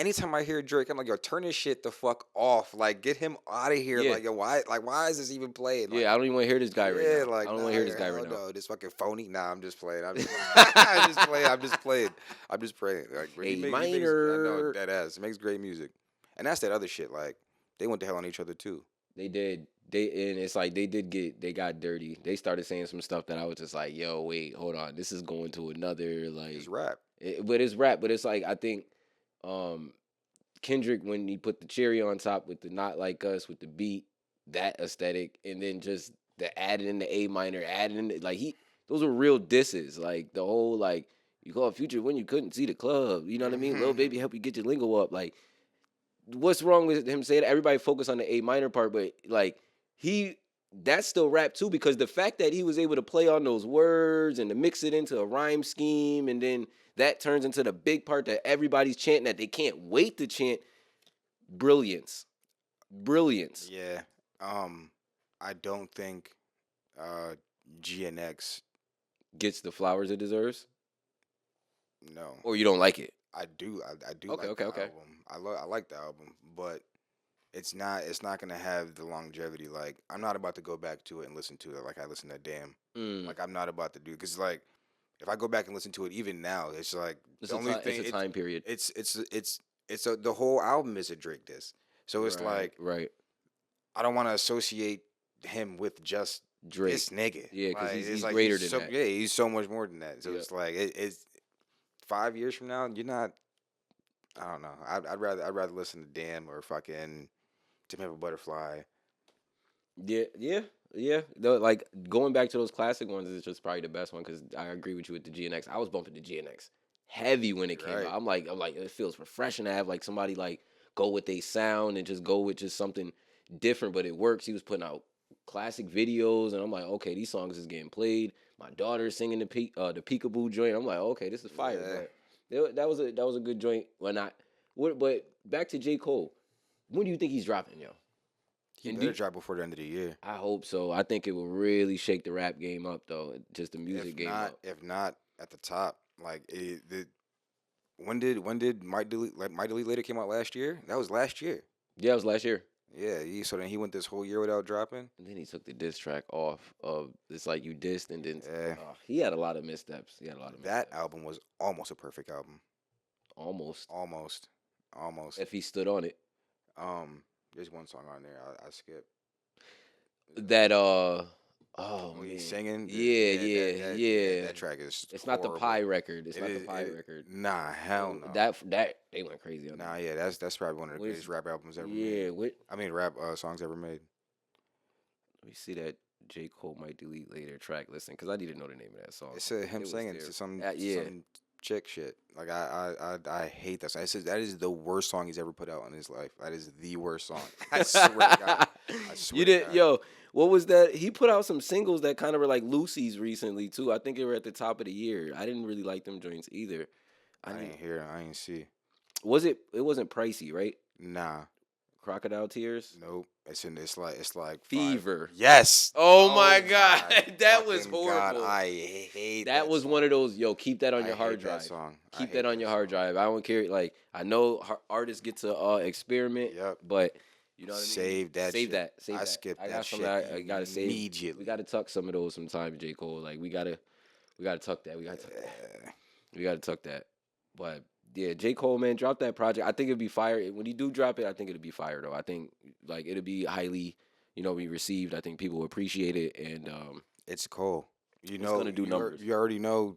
anytime I hear Drake, I'm like, yo, turn this shit the fuck off. Like, get him out of here. Yeah. Like, yo, why is this even playing? Like, Yeah, I don't even want to hear this guy right yeah, now. I like, don't want nah, to hear this yeah, guy hell right now. no, this fucking phony. Nah, I'm just playing. I'm just, I'm just playing. I'm just playing. I'm just playing. Like, but A he makes, I know minor. that ass. He makes great music, and that's that other shit. Like, they went to hell on each other too. They did. And it's like they got dirty. They started saying some stuff that I was just like, yo, wait, hold on. This is going to another It's like rap. but it's rap, but it's like I think um Kendrick when he put the cherry on top with the not like us with the beat, that aesthetic, and then just the adding in the A minor, adding in like those were real disses. Like the whole like you call Future when you couldn't see the club. You know what I mean? Little baby help you get your lingo up. Like what's wrong with him saying that? Everybody focus on the A minor part, but like he that's still rap too because the fact that he was able to play on those words and to mix it into a rhyme scheme and then that turns into the big part that everybody's chanting that they can't wait to chant brilliance. Brilliance. Yeah. I don't think uh GNX. Gets the flowers it deserves No, or you don't like it. I do. I do Okay, like okay, the okay. album. I like the album, but it's not gonna have the longevity. Like I'm not about to go back to it and listen to it like I listened to Damn. Mm. Like I'm not about to do because like if I go back and listen to it even now, it's like It's the only it's thing a time period. the whole album is a Drake diss. So it's Right, like right. I don't want to associate him with just Drake. this nigga. Yeah, because Like, he's it's like greater than so that. yeah, he's so much more than that. So Yep. it's like it's 5 years from now, you're not. I don't know. I'd rather listen to Damn or fucking To Pimp a Butterfly. Yeah, yeah, yeah. Though, like going back to those classic ones is just probably the best one because I agree with you with the GNX. I was bumping the GNX heavy when it You're came right. out. I'm like, it feels refreshing to have like somebody like go with a sound and just go with just something different, but it works. He was putting out classic videos, and I'm like, okay, these songs is getting played. My daughter's singing the Peekaboo joint. I'm like, okay, this is fire. Yeah. But that was a good joint. When I what, but back to J Cole. When do you think he's dropping, yo? He And better drop before the end of the year. I hope so. I think it will really shake the rap game up, though. Just the music game up. If not at the top, like when did My Delete Later came out last year? That was last year. Yeah, it was last year. Yeah. So then he went this whole year without dropping. And then he took the diss track off of it's like you dissed, and then Yeah. he had a lot of missteps. He had a lot of That missteps. album was almost a perfect album. Almost. Almost. If he stood on it. There's one song on there I skipped. That oh When man. he's singing. Yeah. That track is. It's horrible. not the Pie record. It's It not is- the Pie it- record. Nah, hell no. That they went crazy on Nah, that. yeah, that's probably one of the What is- greatest rap albums ever Yeah, made. what I mean, rap songs ever made. let me see that J. Cole might delete later track listen because I need to know the name of that song. It's him was singing there. to some Yeah. some chick shit. Like I hate that song. That is the worst song he's ever put out in his life. That is the worst song. I swear to God. I swear You to did, God. yo. What was that? He put out some singles that kind of were like Lucy's recently too. I think they were at the top of the year. I didn't really like them joints either. I ain't hear. I ain't see. Was it? It wasn't pricey, right? Nah. Crocodile Tears. Nope. It's like Fever. Yes. Oh my God, that was fucking God, horrible. I hate That was one of those. Yo, keep that on I your hard hate that drive. song. I Keep hate that on that your hard song. drive. I don't care. Like I know artists get to experiment. Yep. But you know what I mean. Save that Save shit. that. Save I that. skipped I that got shit something I gotta save. immediately. We gotta tuck some of those sometimes, J. Cole. Like we gotta tuck that. We gotta tuck that. We gotta tuck that. But yeah, J. Cole, man, drop that project. I think it'd be fire. When you do drop it, I think it'll be fire though. I think like it'll be highly, be received. I think people will appreciate it, and It's Cole. You It's know, gonna do numbers. You already know.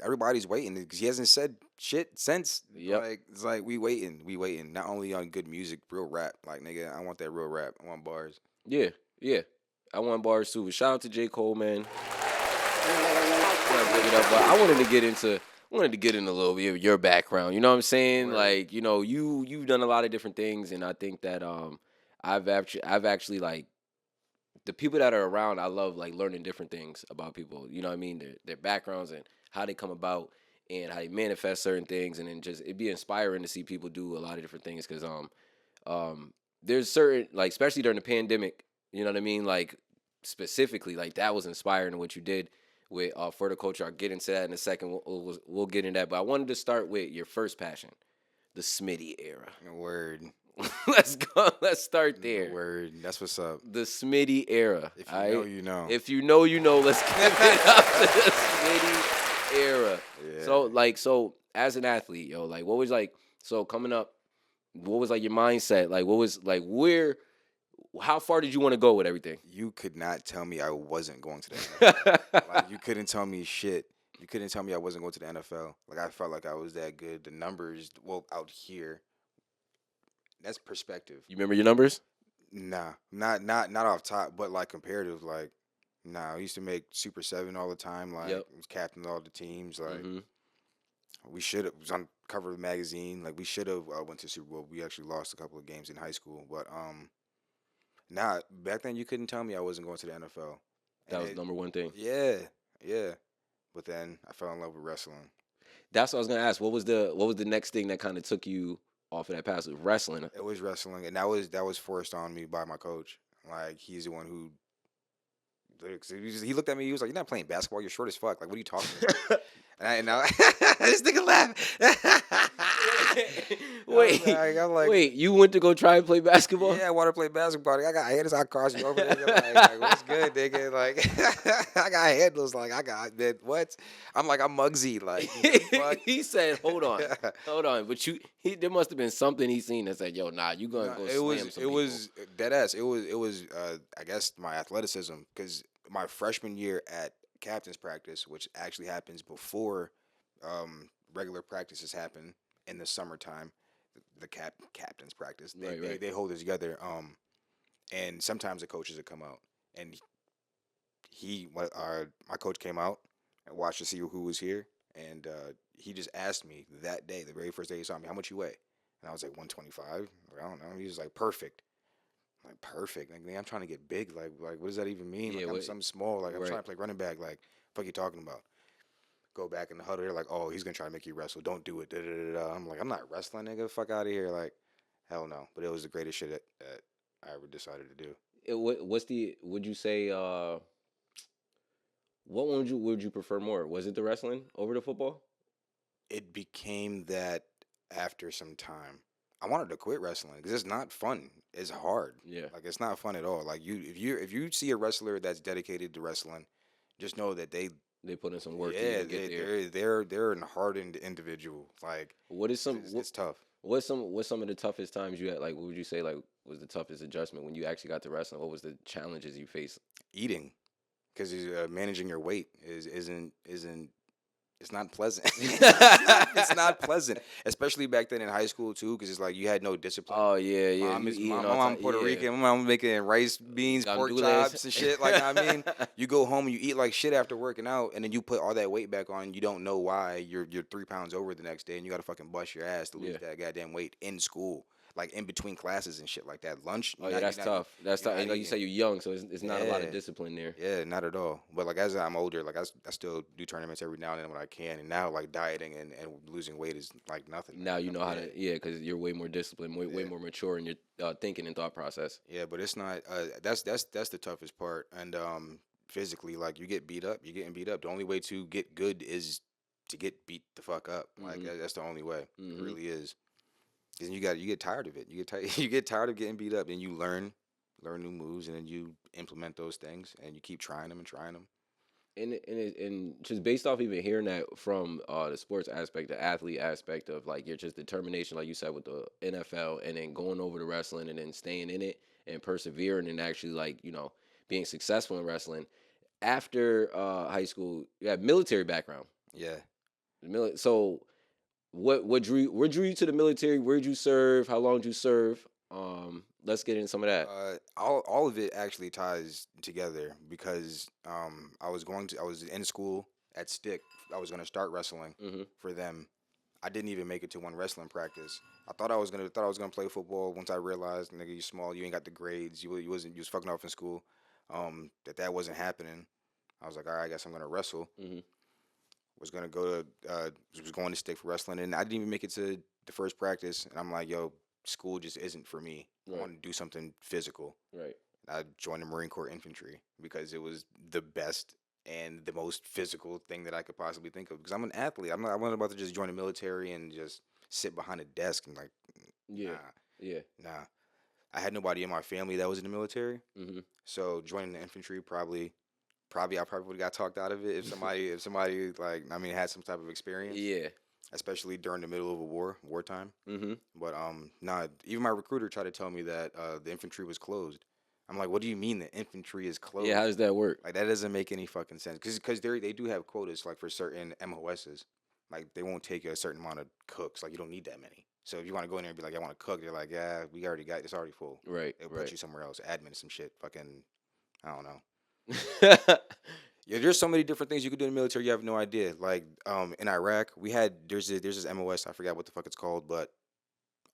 Everybody's waiting because he hasn't said shit since. Yep. Like it's like we waiting. Not only on good music, real rap. Like nigga, I want that real rap. I want bars. yeah. I want bars too. But shout out to J. Cole, man. But I wanted to get into a little bit of your background. You know what I'm saying? Word. Like, you've done a lot of different things, and I think that I've actually like the people that are around. I love like learning different things about people. You know what I mean? Their backgrounds and how they come about and how they manifest certain things, and then just it'd be inspiring to see people do a lot of different things because there's certain like especially during the pandemic. You know what I mean? Like specifically, like that was inspiring what you did with for the culture. I'll get into that in a second. We'll get into that, but I wanted to start with your first passion. the Smitty era. Word. Let's go. Let's start there. Word. That's what's up. The Smitty era. If you know, you know. If you know, you know. Let's give it up to the Smitty era. Yeah. So as an athlete, yo, like, what was like, so coming up, what was like your mindset? Like, what was like, how far did you want to go with everything? You could not tell me I wasn't going to the NFL. Like, you couldn't tell me shit. You couldn't tell me I wasn't going to the NFL. Like, I felt like I was that good. The numbers, well, out here, that's perspective. You remember your numbers? Nah, not off top, but like comparative. Like, nah, I used to make Super 7 all the time. Like, was captain of all the teams. Like, we should have was on cover of the magazine. Like, we should have went to Super Bowl. We actually lost a couple of games in high school, but nah, back then you couldn't tell me I wasn't going to the NFL. That was number one thing. Yeah, yeah. But then I fell in love with wrestling. That's what I was gonna ask. What was the next thing that kind of took you off of that path? Wrestling. It was wrestling, and that was forced on me by my coach. Like, he's the one who. He looked at me. He was like, "You're not playing basketball. You're short as fuck. Like, what are you talking about?" and I this nigga laugh. Wait, you went to go try and play basketball? Yeah, I want to play basketball. I got handles. I cross you over there. Like, what's good, nigga? Like, I got handles. Like, I got that. What? I'm Muggsy. Like, he said, "Hold on, hold on." But there must have been something he seen that said, "Yo, nah, you gonna go slam some people." It was dead ass. It was. I guess my athleticism, because my freshman year at captain's practice, which actually happens before regular practices happen in the summertime, the captain's practice. They hold it together. And sometimes the coaches would come out, and my coach came out and watched to see who was here, and he just asked me that day, the very first day he saw me, "How much you weigh?" And I was like 125. I don't know. He was like, "Perfect." I'm like, perfect. Like, I'm trying to get big. Like, what does that even mean? Yeah, like, I'm small. Like, I'm trying to play running back. Like, fuck you talking about? Go back in the huddle. They're like, "Oh, he's gonna try to make you wrestle. Don't do it." Da, da, da, da. I'm like, "I'm not wrestling, nigga. Fuck out of here." Like, hell no. But it was the greatest shit that I ever decided to do. Would you say, what one would you prefer more? Was it the wrestling over the football? It became that after some time. I wanted to quit wrestling because it's not fun. It's hard. Yeah. Like, it's not fun at all. Like, if you see a wrestler that's dedicated to wrestling, just know that they put in some work. Yeah, they're an hardened individual. Like, it's tough. What's some of the toughest times you had? Like, what would you say, like, was the toughest adjustment when you actually got to wrestling? What was the challenges you faced? Eating, because managing your weight isn't it's not pleasant. It's not pleasant, especially back then in high school too, because it's like you had no discipline. Oh yeah. My mom Puerto Rican. My mom making rice, beans, pork chops and shit. Like, I mean, you go home and you eat like shit after working out, and then you put all that weight back on. You don't know why you're 3 pounds over the next day, and you got to fucking bust your ass to lose that goddamn weight in school. Like, in between classes and shit like that. Lunch. Oh yeah, that's tough. That's tough. And like you say, you're young, so it's not a lot of discipline there. Yeah, not at all. But like, as I'm older, like I still do tournaments every now and then when I can. And now, like, dieting and losing weight is like nothing. Now you know how to because you're way more disciplined, way more mature in your thinking and thought process. Yeah, but it's not. That's the toughest part. And physically, like, you get beat up. You're getting beat up. The only way to get good is to get beat the fuck up. Like, that's the only way. It really is. Because you get tired of it. You get tired of getting beat up, and you learn new moves, and then you implement those things, and you keep trying them. And just based off even hearing that from the sports aspect, the athlete aspect of, like, your just determination, like you said, with the NFL, and then going over to wrestling and then staying in it and persevering and actually, like, being successful in wrestling. After high school, you have military background. Yeah. So what drew you to the military? Where'd you serve? How long did you serve? Let's get into some of that. All of it actually ties together because I was in school at Stick. I was going to start wrestling for them. I didn't even make it to one wrestling practice. I thought I was gonna play football. Once I realized, nigga, you small, you ain't got the grades, you was fucking off in school. That wasn't happening. I was like, all right, I guess I'm gonna wrestle. Was going to Stick for wrestling, and I didn't even make it to the first practice. And I'm like, yo, school just isn't for me. Right. I want to do something physical. Right. I joined the Marine Corps Infantry because it was the best and the most physical thing that I could possibly think of. Because I'm an athlete. I wasn't about to just join the military and just sit behind a desk and like, Yeah. nah, Yeah. nah. I had nobody in my family that was in the military, Mm-hmm. so joining the infantry I probably would have got talked out of it if somebody like I mean had some type of experience, Yeah. especially during the middle of a wartime. Mm-hmm. But nah, even my recruiter tried to tell me that the infantry was closed. I'm like, what do you mean the infantry is Yeah. How closed? does that work? Like that doesn't make any fucking sense. Because they do have quotas like for certain MOSs. Like they won't take a certain amount of cooks. Like you don't need that many. So if you want to go in there and be like, I want to cook, they're like, yeah, we already got it's already full. Right. They'll put Right. you somewhere else, admin some shit, fucking I don't know. Yeah, there's so many different things you could do in the military. You have no idea. Like in Iraq, we had there's this MOS. I forgot what the fuck it's called, but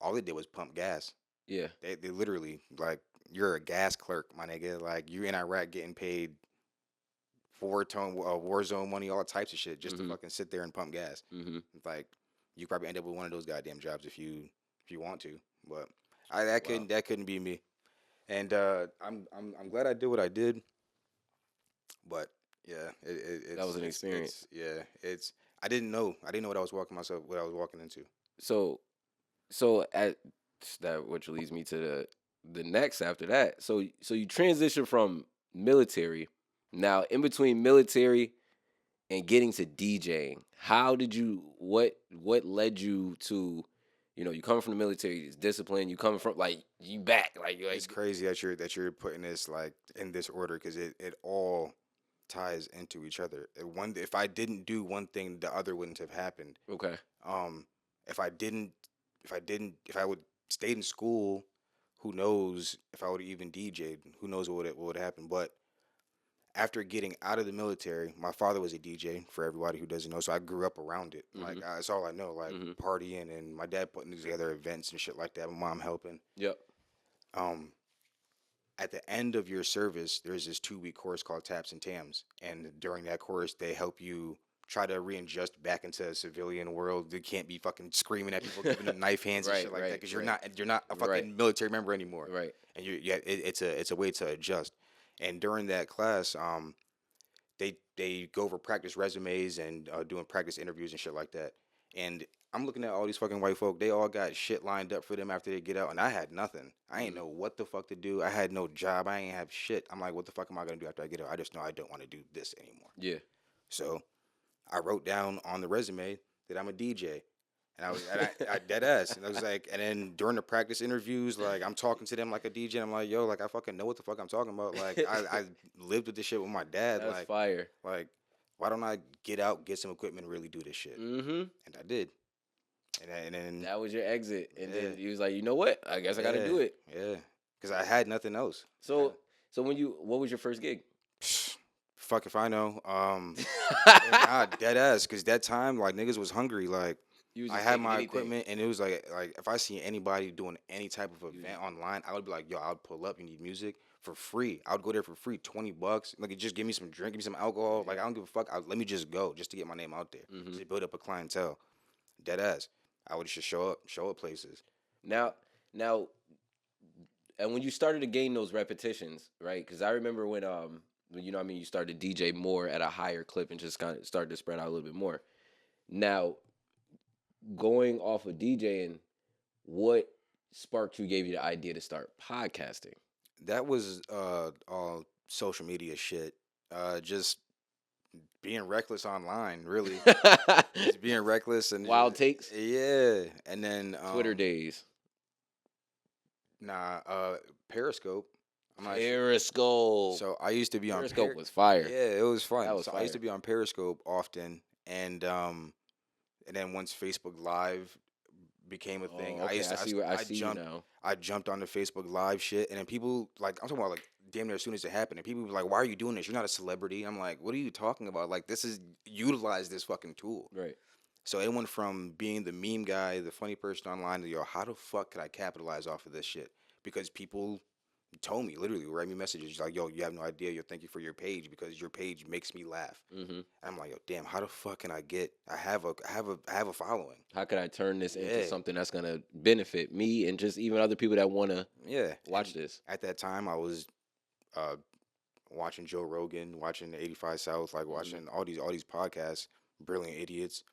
all they did was pump gas. Yeah. They literally like you're a gas clerk, my nigga. Like you in Iraq getting paid war zone money, all types of shit, just to Mm-hmm. fucking sit there and pump gas. Mm-hmm. Like you probably end up with one of those goddamn jobs if you want to. But Wow. that couldn't be me. And I'm glad I did what I did. But yeah, That was an it's experience. yeah, it's I didn't know what I was walking into. So, at that, which leads me to the next after that. So you transition from military. Now, in between military and getting to DJing, how did you? What led you to? You coming from the military, it's discipline. You coming from like you back, It's crazy that you're putting this like in this order because it all ties into each other. One if I didn't do one thing, the other wouldn't have happened. okay, Um, if I didn't, if I would stayed in school, who knows if I would have even DJ'd? Who knows what would happen? But after getting out of the military, my father was a DJ for everybody who doesn't know. So I grew up around it. Like mm-hmm. that's all I know. Like Mm-hmm. partying and my dad putting together events and shit like that. My mom helping. Yep, Um, at the end of your service, there's this 2 week course called Taps and Tams, and during that course, they help you try to readjust back into a civilian world. You can't be fucking screaming at people, giving them knife hands and right, shit like that right, because right, you're not a fucking right, military member anymore, right. and it's a way to adjust. And during that class, they go over practice resumes and doing practice interviews and shit like that. And I'm looking at all these fucking white folk. They all got shit lined up for them after they get out, and I had nothing. I ain't Mm-hmm. know what the fuck to do. I had no job. I ain't have shit. I'm like, what the fuck am I gonna do after I get out? I just know I don't want to do this anymore. Yeah. So I wrote down on the resume that I'm a DJ. I dead ass. And I was like, and then during the practice interviews, like I'm talking to them like a DJ. And I'm like, yo, like I fucking know what the fuck I'm talking about. Like I lived with this shit with my dad. That's fire. Like, why don't I get out, get some equipment, and really do this shit? Mm-hmm. And I did. And then That was your exit, and yeah, then he was like, you know what? I guess I got to do it. yeah, because I had nothing else. So what was your first gig? Fuck if I know. Nah, dead ass. Because that time, like niggas was hungry. Like You was I just had taking my anything. equipment, and it was like if I see anybody doing any type of event online, I would be like, yo, I'll pull up. You need music for free. I would go there for free, $20. Like just give me some drink, give me some alcohol. Like I don't give a fuck. Let me just go, just to get my name out there, Mm-hmm. to build up a clientele. Dead ass. I would just show up places. Now, and when you started to gain those repetitions, right? Because I remember when what I mean, you started to DJ more at a higher clip and just kind of started to spread out a little bit more. Now, going off of DJing, what sparked you, gave you the idea to start podcasting? That was all social media shit. Just being reckless online, really. Just being reckless and Wild takes? Yeah, and then Twitter days. Nah, Periscope. I'm not sure. Periscope. So I used to be on Periscope was fire. Yeah, it was fun. That was So I used fire. to be on Periscope often, and then once Facebook Live became a thing, Okay, I see jumped you now. I jumped on the Facebook Live shit, and then people like I'm talking about like damn near as soon as it happened, and people were like, "Why are you doing this? You're not a celebrity." I'm like, "What are you talking about? Like this is utilize this fucking tool." Right. So it went from being the meme guy, the funny person online, to yo, how the fuck could I capitalize off of this shit? Because people told me, literally, write me messages like, yo, you have no idea. Yo, thank you for your page because your page makes me laugh. Mm-hmm. And I'm like, yo, damn, how the fuck can I get? I have a following. How could I turn this into Yeah. something that's gonna benefit me and just even other people that wanna watch And this? at that time, I was watching Joe Rogan, watching the 85 South, like watching all these podcasts, Brilliant Idiots.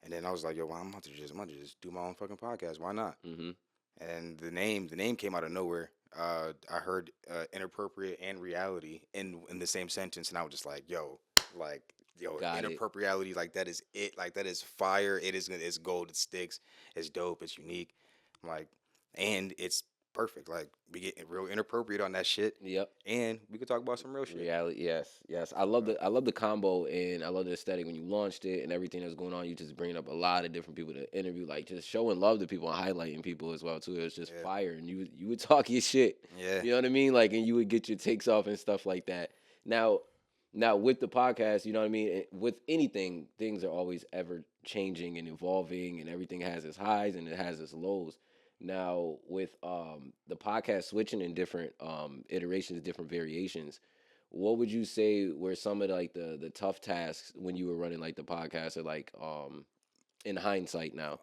And then I was like, yo, well, I'm about to just do my own fucking podcast. Why not? Mm-hmm. And the name came out of nowhere. I heard inappropriate and reality in the same sentence, and I was just like, yo, Got it. inappropriality, like that is it, like that is fire. It's gold. It sticks. It's dope. It's unique. Like, and it's perfect. Like we get real inappropriate on that shit, Yep. and we could talk about some real shit. Reality, yes, yes. I love the combo, and I love the aesthetic when you launched it and everything that's going on. You just bringing up a lot of different people to interview, like just showing love to people and highlighting people as well too. It was just Yeah. fire, and you would talk your shit. Yeah. You know what I mean? Like, and you would get your takes off and stuff like that. Now with the podcast, you know what I mean. With anything, things are always ever changing and evolving, and everything has its highs and it has its lows. Now with the podcast switching in different iterations, different variations, what would you say were some of like the tough tasks when you were running like the podcast, or like in hindsight now?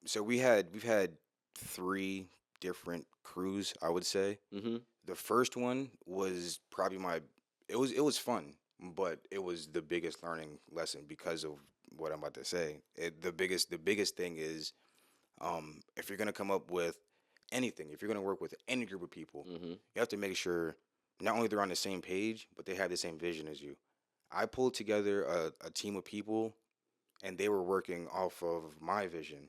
So we've had three different crews, I would say. Mm-hmm. The first one was probably it was fun, but it was the biggest learning lesson because of what I'm about to say. The biggest thing is, if you're gonna come up with anything, if you're gonna work with any group of people, Mm-hmm. you have to make sure not only they're on the same page, but they have the same vision as you. I pulled together a team of people, and they were working off of my vision.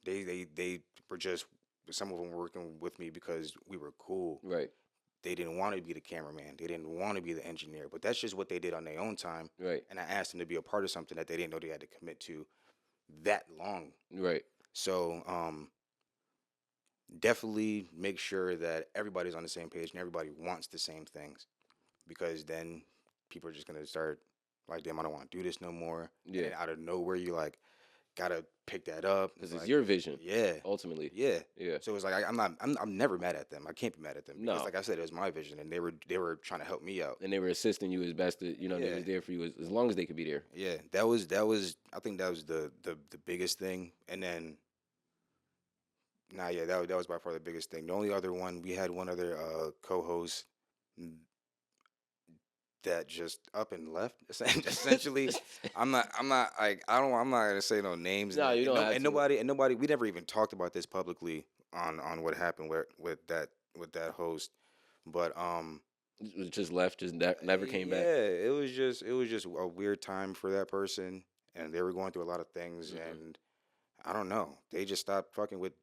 They were just, some of them were working with me because we were cool. Right. They didn't want to be the cameraman. They didn't want to be the engineer. But that's just what they did on their own time. Right. And I asked them to be a part of something that they didn't know they had to commit to that long. Right. So definitely make sure that everybody's on the same page and everybody wants the same things, because then people are just gonna start like, damn, I don't want to do this no more. Yeah. And then out of nowhere, you like gotta pick that up. Because It's it's like, your vision, yeah, ultimately. yeah. Yeah. So it's like I'm never mad at them. I can't be mad at them because, No. like I said, it was my vision, and they were trying to help me out. And they were assisting you as best that, you know, they Yeah. was there for you as long as they could be there. Yeah, that was I think that was the biggest thing. And then that was by far the biggest thing. The only other one, we had one other co-host that just up and left. Essentially, I'm not like, I'm not gonna say no names. No, you don't have and to. nobody. We never even talked about this publicly on what happened with that host. But It was just left, just never came yeah, back. it was just a weird time for that person, and they were going through a lot of things, Mhm. and I don't know. They just stopped fucking with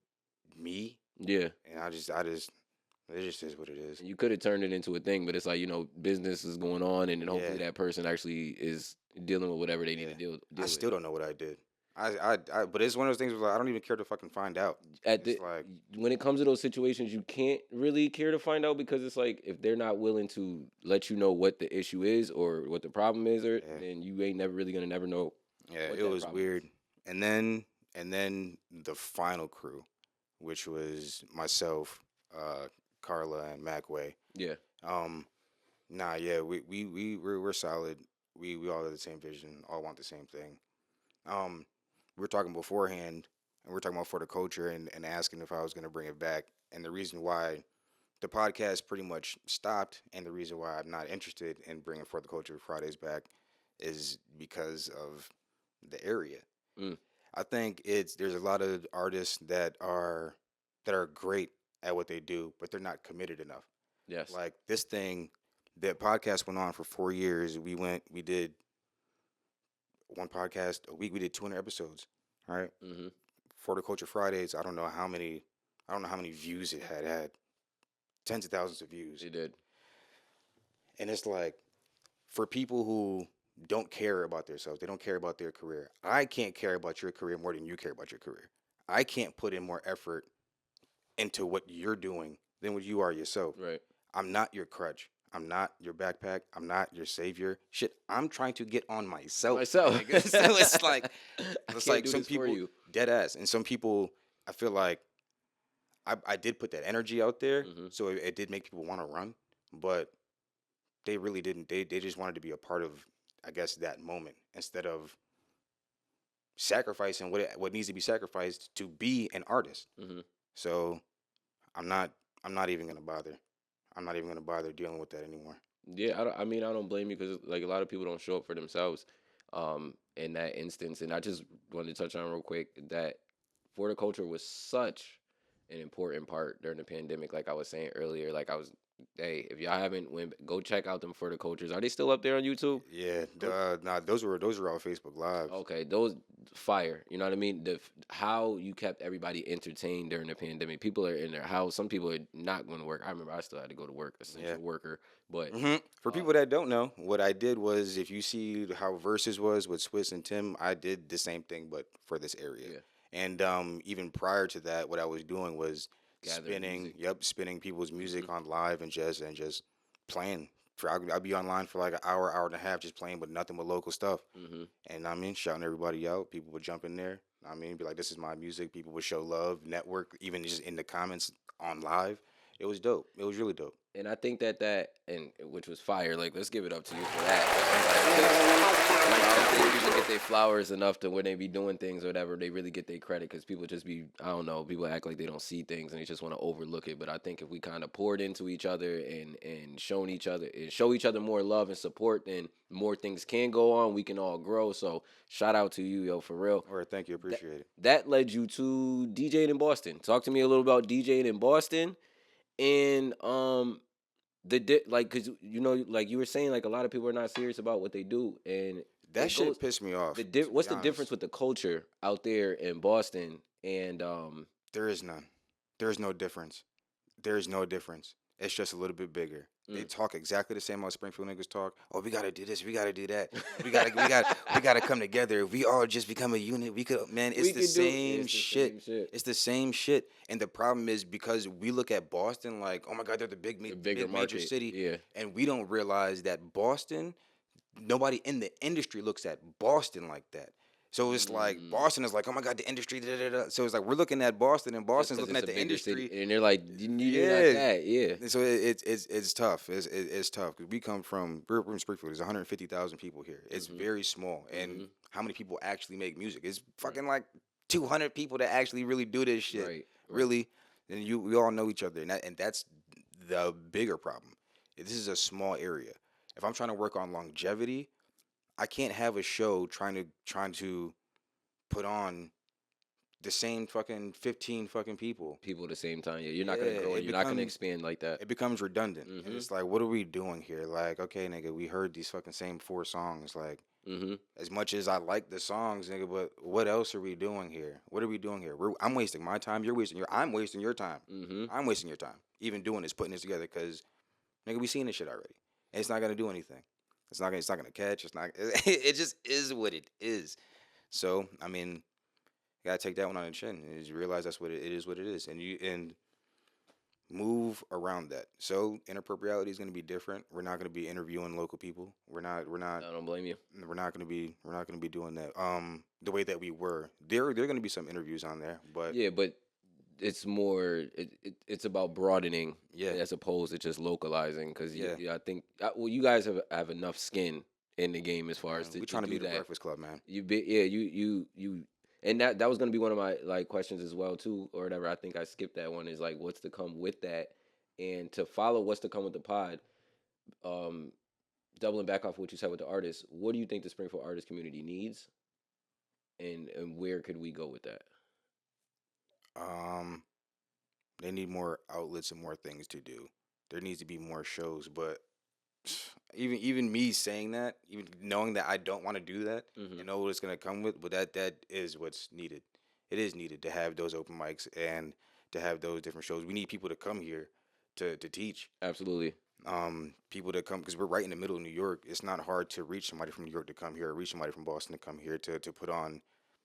me, Yeah. and it just is what it is. You could have turned it into a thing, but it's like, you know, business is going on, and then hopefully Yeah. that person actually is dealing with whatever they need to Yeah. deal I with. still don't know what I did. But it's one of those things where, like, I don't even care to fucking find out. At It's the like, When it comes to those situations, you can't really care to find out, because it's like, if they're not willing to let you know what the issue is or what the problem is, or Yeah. then you ain't never really gonna never know. yeah, what it that was problem weird. And then the final crew, which was myself, Carla, and Macway. Yeah. Yeah, we're solid. We all have the same vision, all want the same thing. We were talking beforehand, and we are talking about for the culture, and asking if I was gonna bring it back. And the reason why the podcast pretty much stopped, and the reason why I'm not interested in bringing For the Culture Fridays back, is because of the area. Mm. I think there's a lot of artists that are great at what they do, but they're not committed enough. Yes. Like this thing, that podcast went on for 4 years. We did one podcast a week. We did 200 episodes. All right. Mm-hmm. For the Culture Fridays, I don't know how many views it had tens of thousands of views. It did. And it's like, for people who don't care about themselves, they don't care about their career. I can't care about your career more than you care about your career. I can't put in more effort into what you're doing than what you are yourself. Right. I'm not your crutch. I'm not your backpack. I'm not your savior. Shit, I'm trying to get on myself. Myself. nigga. So it's like, I it's can't like do some this for people you. dead ass, and some people, I feel like I did put that energy out there, Mhm. so it did make people want to run, but they really didn't. They just wanted to be a part of, I guess, that moment, instead of sacrificing what needs to be sacrificed to be an artist. Mhm. So I'm not even gonna bother. I'm not even gonna bother dealing with that anymore. Yeah, I mean, I don't blame you, because like a lot of people don't show up for themselves. in that instance. And I just wanted to touch on real quick that horticulture was such an important part during the pandemic. Like I was saying earlier, hey, if y'all haven't go check out them horticultures. Are they still up there on YouTube? Yeah, nah, those were all Facebook Live. Okay, those fire. You know what I mean? How you kept everybody entertained during the pandemic. People are in their house. Some people are not going to work. I remember I still had to go to work, essential worker. But For people that don't know, what I did was, if you see how Versus was with Swiss and Tim, I did the same thing, but for this area. Yeah. And even prior to that, what I was doing was spinning people's music on live and just playing. I'd be online for like an hour and a half, just playing with nothing but local stuff. And I mean, shouting everybody out. People would jump in there. I mean, be like, "This is my music." People would show love, network, even just in the comments on live. It was dope. It was really dope. And I think and which was fire. Like, let's give it up to you for that. Like, I don't think people get their flowers enough to when they be doing things or whatever, they really get their credit, because people just be, I don't know, people act like they don't see things and they just want to overlook it. But I think if we kind of poured into each other and show each other more love and support, then more things can go on. We can all grow. So shout out to you, yo, for real. All right, thank you, appreciate it. That led you to DJing in Boston. Talk to me a little about DJing in Boston. And because like you were saying, like a lot of people are not serious about what they do, and that shit pissed me off. What's the difference with the culture out there in Boston? And there is none. There is no difference. There is no difference. It's just a little bit bigger. They talk exactly the same how Springfield niggas talk. Oh, we gotta do this. We gotta do that. We gotta come together. If we all just become a unit, we could. Man, it's the same shit. It's the same shit. And the problem is, because we look at Boston like, oh my God, they're the big major city. Yeah. And we don't realize that Boston, nobody in the industry looks at Boston like that. So it's like Boston is like, oh my God, the industry. Da, da, da. So it's like we're looking at Boston, and Boston's looking at the industry, and they're like, you like that, yeah. And so it's tough. It's tough, because we're from Springfield. There's 150,000 people here. It's very small, and how many people actually make music? It's fucking like 200 people that actually really do this shit. Right. Really, and we all know each other, and that's the bigger problem. This is a small area. If I'm trying to work on longevity, I can't have a show trying to put on the same fucking 15 fucking people at the same time. Yeah, you're not gonna grow. You're not gonna expand like that. It becomes redundant. And it's like, what are we doing here? Like, okay, nigga, we heard these fucking same 4 songs. Like, as much as I like the songs, nigga, but what else are we doing here? What are we doing here? I'm wasting my time. You're wasting I'm wasting your time. I'm wasting your time. Even doing this, putting this together, because nigga, we seen this shit already, and it's not gonna do anything. It's not gonna catch. It's not. It just is what it is. So I mean, you gotta take that one on the chin and just realize that's what it is. What it is, and move around that. So inappropriality is gonna be different. We're not gonna be interviewing local people. We're not. I don't blame you. We're not gonna be doing that. The way that we were. There are gonna be some interviews on there, but yeah, but it's more it's about broadening, yeah, as opposed to just localizing, because I think you guys have enough skin in the game as far as we're trying to be the Breakfast Club, man. You and that was going to be one of my like questions as well too, or whatever. I think I skipped that one, is like, what's to come with that, and to follow what's to come with the pod. Doubling back off what you said with the artists, what do you think the Springfield artist community needs, and where could we go with that? They need more outlets and more things to do. There needs to be more shows, but even me saying that, even knowing that I don't want to do that, and know what it's gonna come with, but that is what's needed. It is needed to have those open mics and to have those different shows. We need people to come here to teach. Absolutely. People to come, because we're right in the middle of New York. It's not hard to reach somebody from New York to come here, or reach somebody from Boston to come here to put on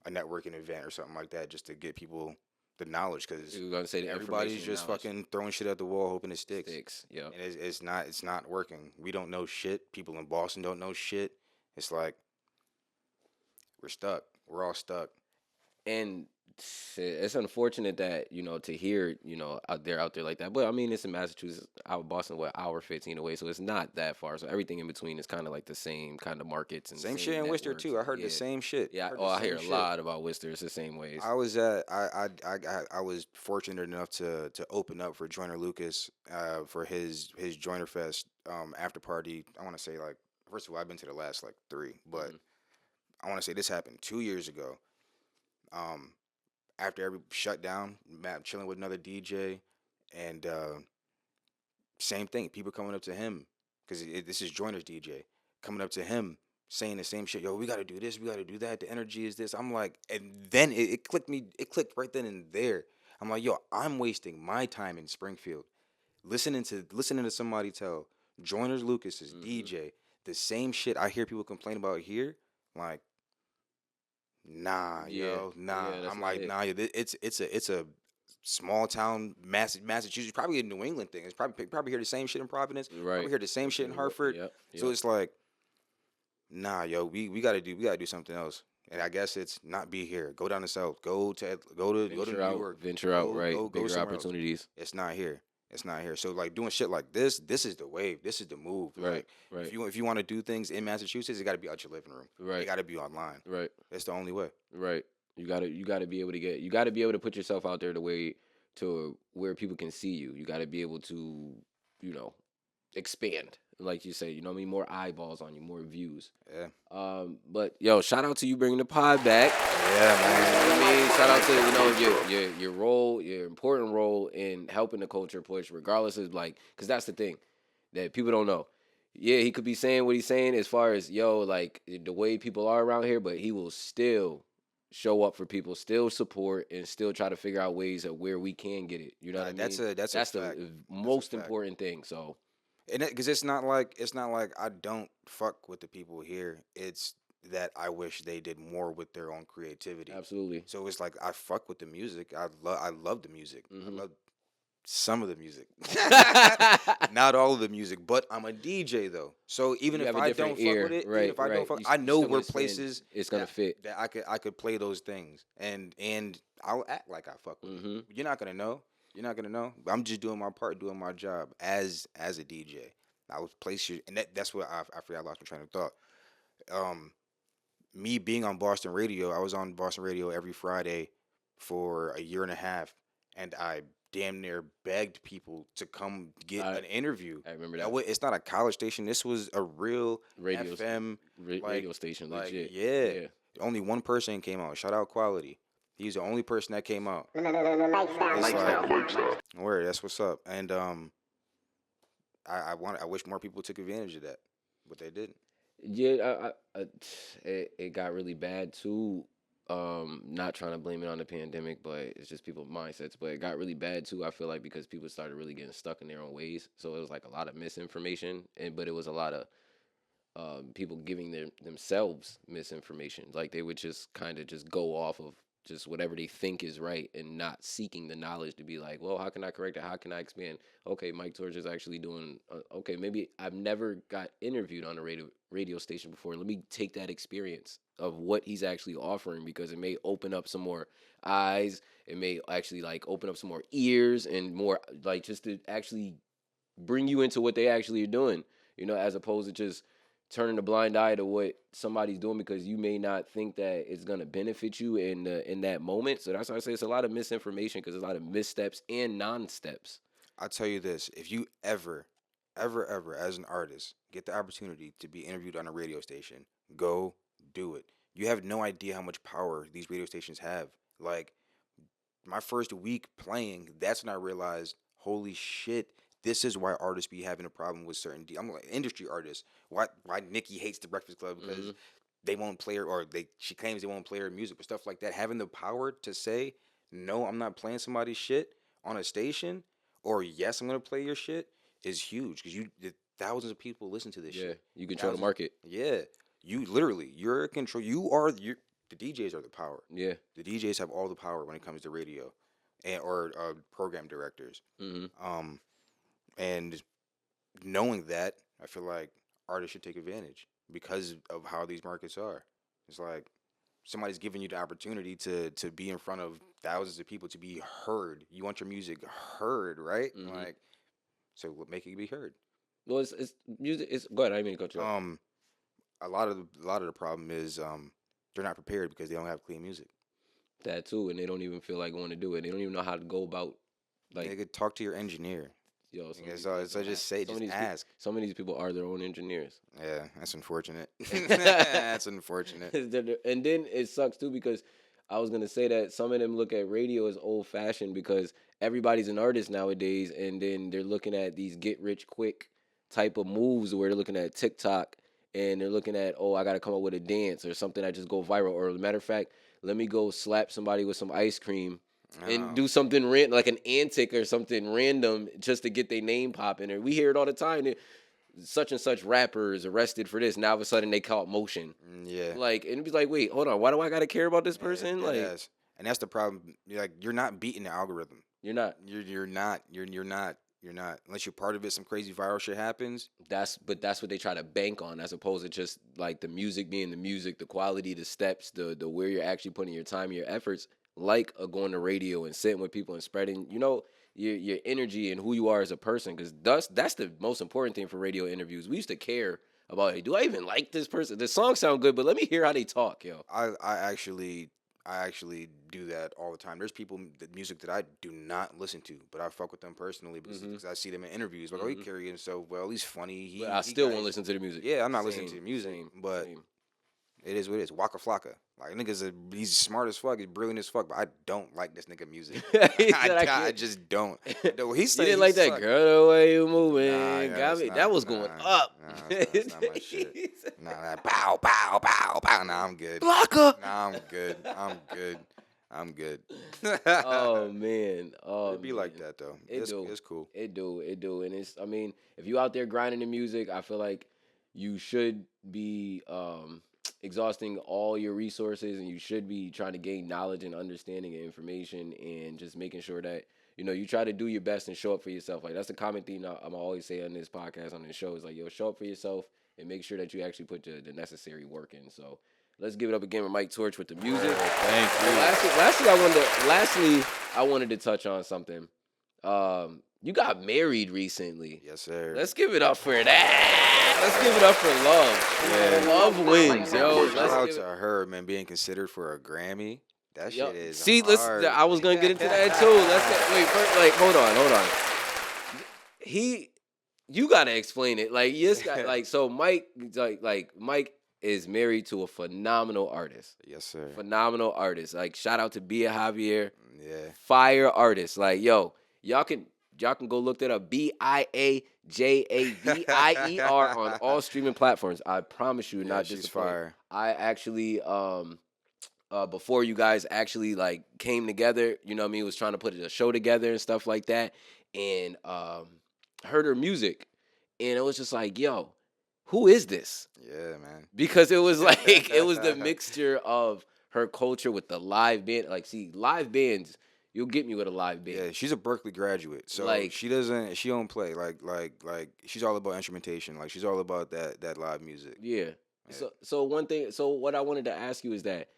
a networking event or something like that, just to get people the knowledge, because everybody's just fucking throwing shit at the wall hoping it sticks. Yeah, and it's not working. We don't know shit. People in Boston don't know shit. It's like we're stuck. We're all stuck. And it's unfortunate that, to hear, out there like that. But I mean, it's in Massachusetts. Boston, hour 15 away, so it's not that far. So everything in between is kind of like the same kind of markets and same shit in Worcester too. I heard the same shit. Yeah, I hear a lot about Worcester. It's the same ways. I was fortunate enough to open up for Joyner Lucas for his Joyner Fest after party. I want to say, like, first of all, I've been to the last like 3, but I want to say this happened 2 years ago. Um, After every shutdown, Matt chilling with another DJ, and same thing. People coming up to him because this is Joyner's DJ coming up to him saying the same shit. Yo, we got to do this. We got to do that. The energy is this. I'm like, and then it clicked me. It clicked right then and there. I'm like, yo, I'm wasting my time in Springfield listening to somebody tell Joyner's Lucas's DJ the same shit I hear people complain about here. Like, nah, yo, nah. Yeah, that's I'm not like, it. nah, it's a small town, Massachusetts, probably a New England thing. It's probably hear the same shit in Providence. Right. Probably hear the same shit in Hartford. Yep. So it's like, nah, yo, we gotta do something else. And I guess it's not be here. Go down the south. Go to New York. Venture out, right? Go Bigger somewhere else. opportunities. It's not here. It's not here. So like doing shit like this is the wave. This is the move. Right, Like if you want to do things in Massachusetts, it got to be out your living room. Right. It got to be online. Right. It's the only way. Right. You gotta be able to you gotta be able to put yourself out there to where people can see you. You gotta be able to, expand. Like you say, what I mean, more eyeballs on you, more views. Yeah. But yo, shout out to you bringing the pod back. Yeah, man. I mean, shout out to your role, your important role in helping the culture push, regardless of because that's the thing that people don't know. Yeah, he could be saying what he's saying as far as like the way people are around here, but he will still show up for people, still support, and still try to figure out ways of where we can get it. You know what I mean? That's the most important thing. So, and because it's not like I don't fuck with the people here. It's that I wish they did more with their own creativity. Absolutely. So it's like I fuck with the music. I love the music. I love some of the music, not all of the music. But I'm a DJ though, so even if I don't fuck with it, even if I don't fuck, I know where places it's gonna fit that I could play those things, and I'll act like I fuck with it. You're not gonna know. You're not gonna know. I'm just doing my part, doing my job as a DJ. I would place you, and that's what I forgot. I lost my train of thought. Me being on Boston radio, I was on Boston radio every Friday for a year and a half, and I damn near begged people to come get an interview. I remember that. It's not a college station. This was a real radio FM radio station. Legit. Yeah. Only one person came out. Shout out Quality. He's the only person that came out. Word, that's what's up. And I wish more people took advantage of that, but they didn't. Yeah, it got really bad too. Not trying to blame it on the pandemic, but it's just people's mindsets. But it got really bad too. I feel like because people started really getting stuck in their own ways. So it was like a lot of misinformation, but it was a lot of people giving themselves misinformation. Like they would just kind of just go off of just whatever they think is right and not seeking the knowledge to be like, well, how can I correct it? How can I expand? Okay, Mike Torch is actually doing, okay, maybe I've never got interviewed on a radio station before. Let me take that experience of what he's actually offering because it may open up some more eyes. It may actually like open up some more ears and more like just to actually bring you into what they actually are doing, as opposed to just turning a blind eye to what somebody's doing because you may not think that it's gonna benefit you in that moment. So that's why I say it's a lot of misinformation because there's a lot of missteps and non-steps. I'll tell you this: if you ever, as an artist, get the opportunity to be interviewed on a radio station, go do it. You have no idea how much power these radio stations have. Like my first week playing, that's when I realized, holy shit. This is why artists be having a problem with certain. I'm like industry artists. Why Nicki hates the Breakfast Club because they won't play her, or she claims they won't play her music, but stuff like that. Having the power to say no, I'm not playing somebody's shit on a station, or yes, I'm gonna play your shit is huge because thousands of people listen to this shit. You control the market. Yeah, you're in control. The DJs are the power. Yeah, the DJs have all the power when it comes to radio, or program directors. And knowing that, I feel like artists should take advantage because of how these markets are. It's like somebody's giving you the opportunity to be in front of thousands of people, to be heard. You want your music heard, right? Like, so make it be heard. Well, it's music. Go ahead. I didn't mean to cut you off. A lot of the problem is they're not prepared because they don't have clean music. That too, and they don't even feel like going to do it. They don't even know how to go about. Like, they could talk to your engineer. Yo, some of Yeah, these so guys so don't have. just say, Some of just these ask. some of these people are their own engineers. Yeah, that's unfortunate. That's unfortunate. And then it sucks too because I was gonna say that some of them look at radio as old fashioned because everybody's an artist nowadays, and then they're looking at these get rich quick type of moves where they're looking at TikTok and they're looking at, oh, I gotta come up with a dance or something that just go viral, or matter of fact, let me go slap somebody with some ice cream and Oh, do something like an antic or something random just to get their name popping. And we hear it all the time. Such and such rapper is arrested for this. Now all of a sudden they caught motion. yeah. Like, and it'd be like, wait, hold on, why do I gotta care about this Yeah, person? dead Like, ass. And that's the problem. You're not beating the algorithm. you're not. You're not. You're not. You're not. Unless you're part of it, some crazy viral shit happens. That's what they try to bank on, as opposed to just like the music being the music, the quality, the steps, the where you're actually putting your time, your efforts, like going to radio and sitting with people and spreading, your energy and who you are as a person. Because that's the most important thing for radio interviews. We used to care about, hey, do I even like this person? The songs sound good, but let me hear how they talk, yo. I actually do that all the time. There's people, the music that I do not listen to, but I fuck with them personally because I see them in interviews. Like, oh, he carrying himself well. He's funny. But I He still got won't his- listen to the music. Yeah, I'm not listening to Same, the music, same, but same. it is what it is. Waka Flocka. Like, he's smart as fuck. He's brilliant as fuck, but I don't like this nigga music. He I, said, I I can't. just don't. Though he You said didn't he like that sucked. girl the way you moving. Nah, Got me. That was going up. that's not my shit. Nah, that pow, pow, pow, pow. Nah, I'm good. Blocker. Nah, I'm good. I'm good. Oh man. Oh, It'd be like that though. It do. It's cool. It do. And it's, I mean, if you out there grinding the music, I feel like you should be exhausting all your resources, and you should be trying to gain knowledge and understanding and information, and just making sure that you try to do your best and show up for yourself. Like, that's the common theme I'm always say on this podcast, on this show, is like, yo, show up for yourself and make sure that you actually put the necessary work in. So let's give it up again with Mike Torch with the music. Thank you. Lastly, I wanted to touch on something. You got married recently. Yes, sir. Let's give it up for that. Let's give it up for love. Yeah. Love wins, yo. Shout out to her, man, being considered for a Grammy. That Yo, shit is see, hard. I was gonna get into that too. Wait, first, like, hold on. You gotta explain it. Like, yes, like, so Mike, like Mike is married to a phenomenal artist. Yes, sir. Phenomenal artist. Like, shout out to Bia Javier. Yeah. Fire artist. Like, yo, y'all can go look that up. BIAJAVIER on all streaming platforms. I promise you, not she's disappointed. fire. I actually before you guys actually like came together, you know what I mean, was trying to put a show together and stuff like that, and heard her music, and it was just like, yo, who is this? Yeah, man. Because it was like, it was the mixture of her culture with the live band. Like, see, live bands, you'll get me with a live band. Yeah, she's a Berkeley graduate, so Like- she don't play like she's all about instrumentation. Like, she's all about that live music. Yeah. Yeah. So what I wanted to ask you is that,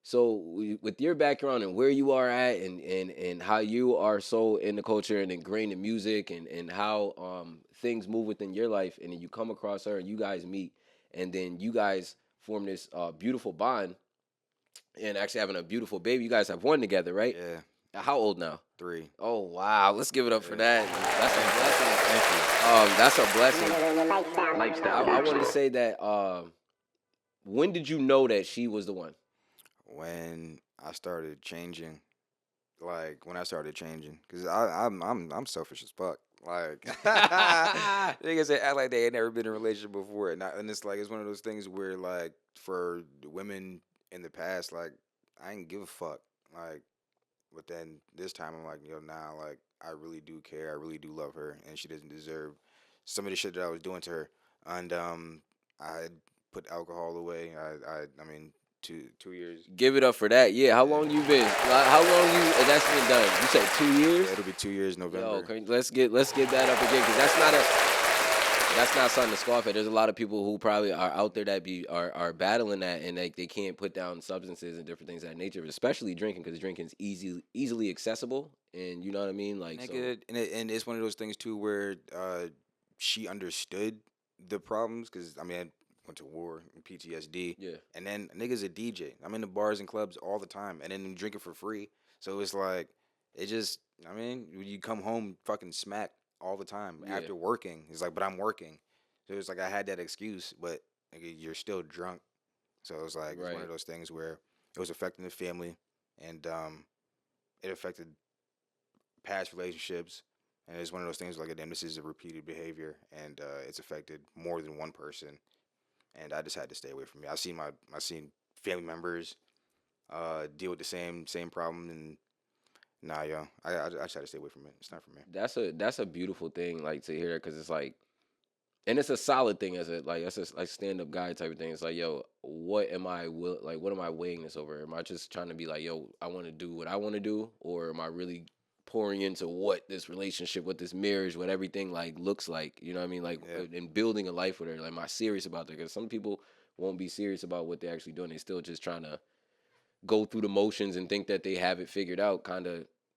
so with your background and where you are at, and how you are so in the culture and ingrained in music, and how things move within your life, and then you come across her and you guys meet, and then you guys form this beautiful bond, and actually having a beautiful baby. You guys have one together, right? Yeah, How old now? 3. Oh wow! Let's give it up for that. Thank That's a blessing. Lifestyle. I wanted to say that. When did you know that she was the one? you. When I started changing, because I'm selfish as fuck. Like, niggas say act like they ain't never been in a relationship before, and it's like, it's one of those things where, like, for the women in the past, like, I ain't give a fuck, like, but then this time I'm like, yo, nah, like, I really do care, I really do love her, and she doesn't deserve some of the shit that I was doing to her, and I had put alcohol away. I mean, 2 years. Give it up for that. Yeah. How long you been? How long you? And that's been done. You said 2 years. Yeah, it'll be 2 years November. Yo, let's get that up again, because that's not something to scoff at. There's a lot of people who probably are out there that are battling that, and they can't put down substances and different things of that nature, especially drinking, because drinking is easily accessible, and you know what I mean. Like, Nigga, and it's one of those things too where she understood the problems, because I mean, I went to war and PTSD. Yeah. And then nigga's a DJ. I'm in the bars and clubs all the time, and then I'm drinking for free. So it's like, it just, I mean, when you come home fucking smacked all the time Yeah. after working. He's like, but I'm working. So it was like I had that excuse, but nigga, you're still drunk. So it was like it's one Right. of those things where it was affecting the family, and it affected past relationships. And it's one of those things like, damn, this is a repeated behavior, and it's affected more than one person. And I just had to stay away from it. I seen family members deal with the same problem, and nah, yo, I just had to stay away from it. It's not for me. That's a beautiful thing, like to hear, because it's like, and it's a solid thing as a like that's a like stand up guy type of thing. It's like, yo, what am I what am I weighing this over? Am I just trying to be like, yo, I want to do what I want to do, or am I really pouring into what this relationship, what this marriage, what everything like looks like? You know what I mean? Like, Yeah. and building a life with her. Like, am I serious about that? Because some people won't be serious about what they're actually doing. They still just trying to go through the motions and think that they have it figured out.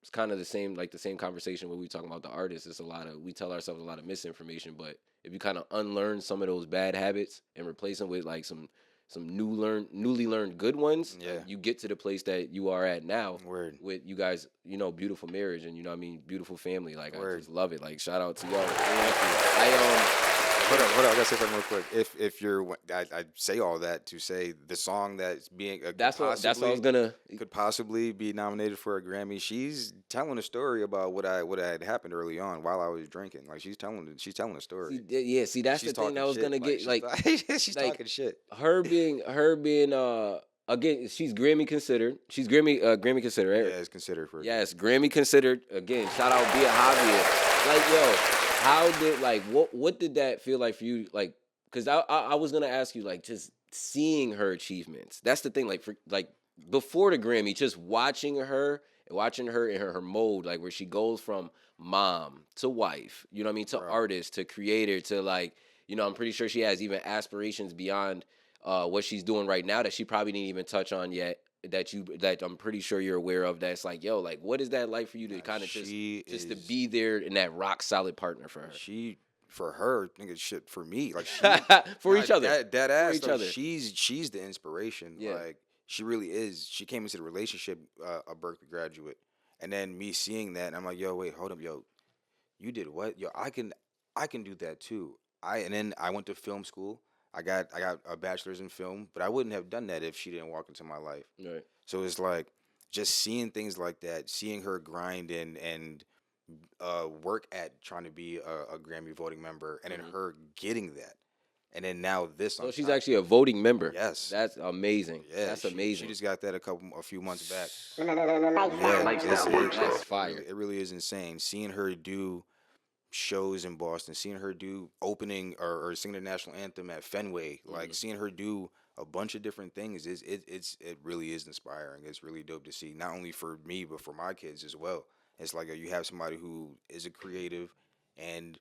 It's kind of the same, like the same conversation when we talk about the artists. It's we tell ourselves a lot of misinformation, but if you kind of unlearn some of those bad habits and replace them with like some newly learned good ones, Yeah. like, you get to the place that you are at now. Word. With you guys, beautiful marriage, and what I mean, beautiful family. Like, I Word. just love it. Like, shout out to y'all. Hold up, I gotta say something real quick. If you're, I say all that to say the song that's being That's what I was gonna. could possibly be nominated for a Grammy. She's telling a story about what had happened early on while I was drinking. Like she's telling a story. See, that's She's the thing that I was talking gonna shit. get. She's like, talking shit. her being again, she's Grammy considered. She's Grammy considered, right? Yeah, it's considered for. Yes, Grammy considered. Again, shout out Bia Javier. Like, yo, how did what did that feel like for you? Like, because I was gonna ask you, like, just seeing her achievements. That's the thing. Like before the Grammy, just watching her in her mode, like where she goes from mom to wife. You know what I mean? To Right. artist, to creator, to like, I'm pretty sure she has even aspirations beyond what she's doing right now that she probably didn't even touch on yet. That I'm pretty sure you're aware of. That's like, yo, like, what is that like for you to kind of just to be there in that rock solid partner for her? For her, nigga, shit for me, like for each other, that ass, for each like, other. she's the inspiration. Yeah. Like she really is. She came into the relationship a Berkeley graduate, and then me seeing that, and I'm like, yo, wait, hold up, yo, you did what? Yo, I can do that too. And then I went to film school. I got a bachelor's in film, but I wouldn't have done that if she didn't walk into my life. Right. So it's like just seeing things like that, seeing her grind and work at trying to be a Grammy voting member, and then her getting that, and then now this. So she's actually a voting member. Yes, that's amazing. Yeah, that's she amazing. just got that a few months back. Yeah, that's fire. It really is insane seeing her do shows in Boston, seeing her do opening or sing the national anthem at Fenway, like seeing her do a bunch of different things. It really is inspiring. It's really dope to see, not only for me but for my kids as well. It's like you have somebody who is a creative and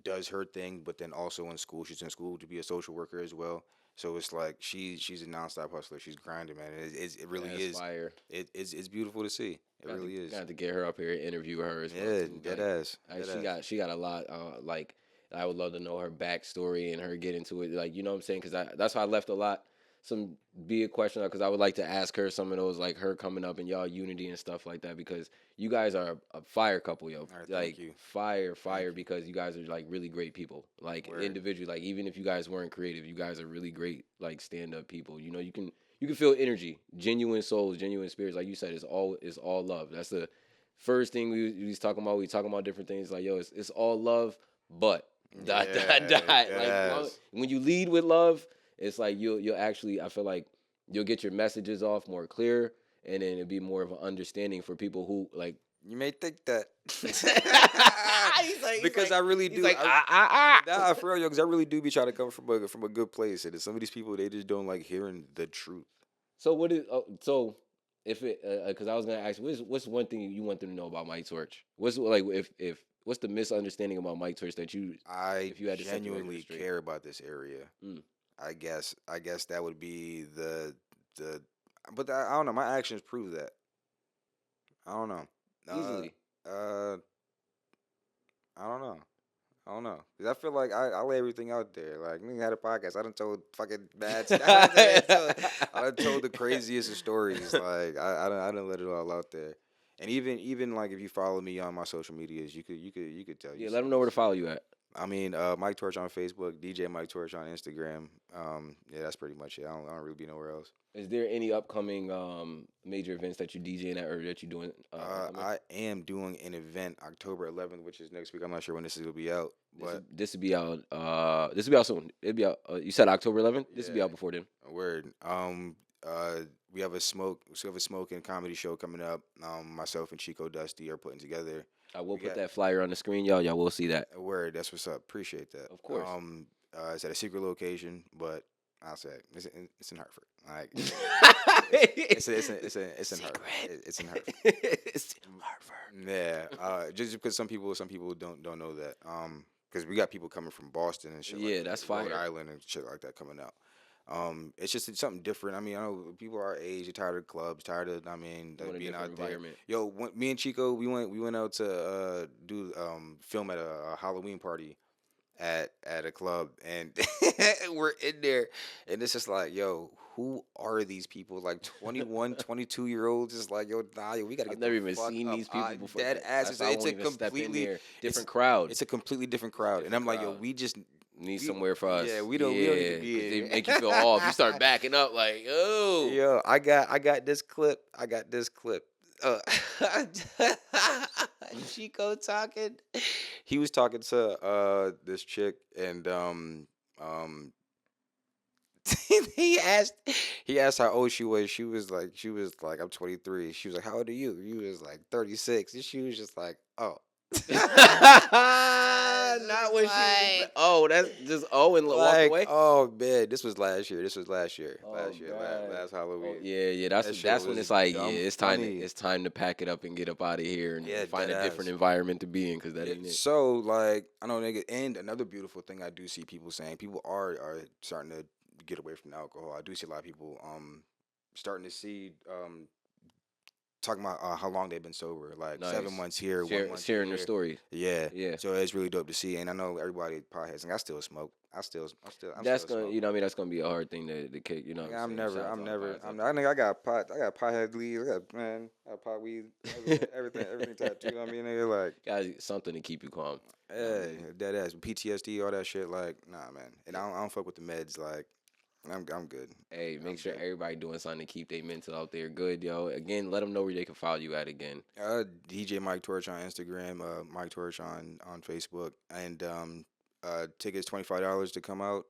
does her thing, but then also in school, she's in school to be a social worker as well. So it's like she's a nonstop hustler. She's grinding, man. It really is. Fire. It's beautiful to see. It really is. Got to get her up here and interview her as well. Yeah, Too. dead Like, ass. she got a lot. Like, I would love to know her backstory and her get into it. Like, you know what I'm saying? Because that's why I left some big question because I would like to ask her some of those, like her coming up and y'all unity and stuff like that, because you guys are a fire couple, yo. Right, like thank you. Fire, because you guys are like really great people. Like Word. individually, like even if you guys weren't creative, you guys are really great, like stand up people. You know, you can feel energy, genuine souls, genuine spirits. Like you said, it's all love. That's the first thing we was talking about. We talking about different things. Like, yo, it's all love, but dot. Like when you lead with love, it's like you'll actually, I feel like you'll get your messages off more clear, and then it'll be more of an understanding for people who like. You may think that. Because I really do. Nah, for real, yo, because I really do be trying to come from a good place, and some of these people, they just don't like hearing the truth. So what is if it because I was gonna ask what's one thing you want them to know about Mike Torch? What's like if what's the misunderstanding about Mike Torch that if you had to genuinely care about this area. I guess that would be the but I don't know. My actions prove that. I don't know. Easily. I don't know. Cause I feel like I lay everything out there. Like, nigga had a podcast. I done told fucking bad stuff. I done told the craziest of stories. Like, I done let it all out there. And even like if you follow me on my social medias, you could tell Yeah, you let them see know where you to see. follow you at. I mean, Mike Torch on Facebook, DJ Mike Torch on Instagram. Yeah, that's pretty much it. I don't really be nowhere else. Is there any upcoming major events that you DJing at or that you doing upcoming? I am doing an event October 11th, which is next week. I'm not sure when this will be out, but This will be out. This will be out soon. It'll be out. You said October 11th. This will be yeah, out before then. a word. We have a smoke and comedy show coming up. Myself and Chico Dusty are putting together. I will We put got that flyer on the screen, y'all. Y'all will see that. a word. That's what's up. Appreciate that. Of course. It's at a secret location, but I'll say it's in Hartford. Like it's in Hartford. It's in Hartford. It's Harvard. Yeah. Just because some people don't know that. Because we got people coming from Boston and shit. Yeah, like that's Rhode fire. Island and shit like that coming out. It's just something different. I mean, I know people our age are tired of clubs, tired of Want a being different out there. environment. Yo, me and Chico, we went out to do film at a Halloween party at a club, and we're in there, and it's just like, yo, who are these people? Like 21, 22-year-olds, just like, yo, nah, yo, we gotta I've get never the even fuck seen up. these people before. Dead ass. That's why I It's won't a even step in completely there. Different it's, crowd. it's a completely different crowd, and I'm like, yo, crowd. we just Need we- somewhere for us. Yeah, we don't need to 'cause be they in. make you feel off. You start backing up like, oh. Yo, I got this clip. I got this clip. Uh, Chico talking. He was talking to this chick, and he asked how old she was. She was like I'm 23. She was like, how old are you? He was like 36. And she was just like, oh. Not when she. Oh, that's just and walk Like, away. oh man, this was last year. Oh, God. Last Halloween. Oh, yeah. That That's shit when was it's like, yeah, dumb it's time. funny. It's time to pack it up and get up out of here and Yeah, find a dead different ass. environment to be in because that Yeah, ain't it. so like I know nigga, and another beautiful thing I do see people saying, people are starting to get away from alcohol. I do see a lot of people starting to see talking about how long they've been sober, like Nice. 7 months here, 1 month Sharing their here. stories. Yeah, Yeah. So it's really dope to see, and I know everybody probably has. I still smoke. I'm That's still gonna, smoke. you know, what I mean, that's gonna be a hard thing to kick. You know, what Yeah, I'm saying? Shout out to all the potheads. I think I got pot. I got pothead leaves. I got pot weed. Everything tattooed. You know what I mean, nigga, like, Got something to keep you calm. hey, dead ass PTSD, all that shit. Like, nah, man. And I don't fuck with the meds. Like, I'm good. Hey, make I'm sure good. everybody doing something to keep their mental out there good, yo. Again, let them know where they can follow you at again. DJ Mike Torch on Instagram. Mike Torch on Facebook, and tickets $25 to come out.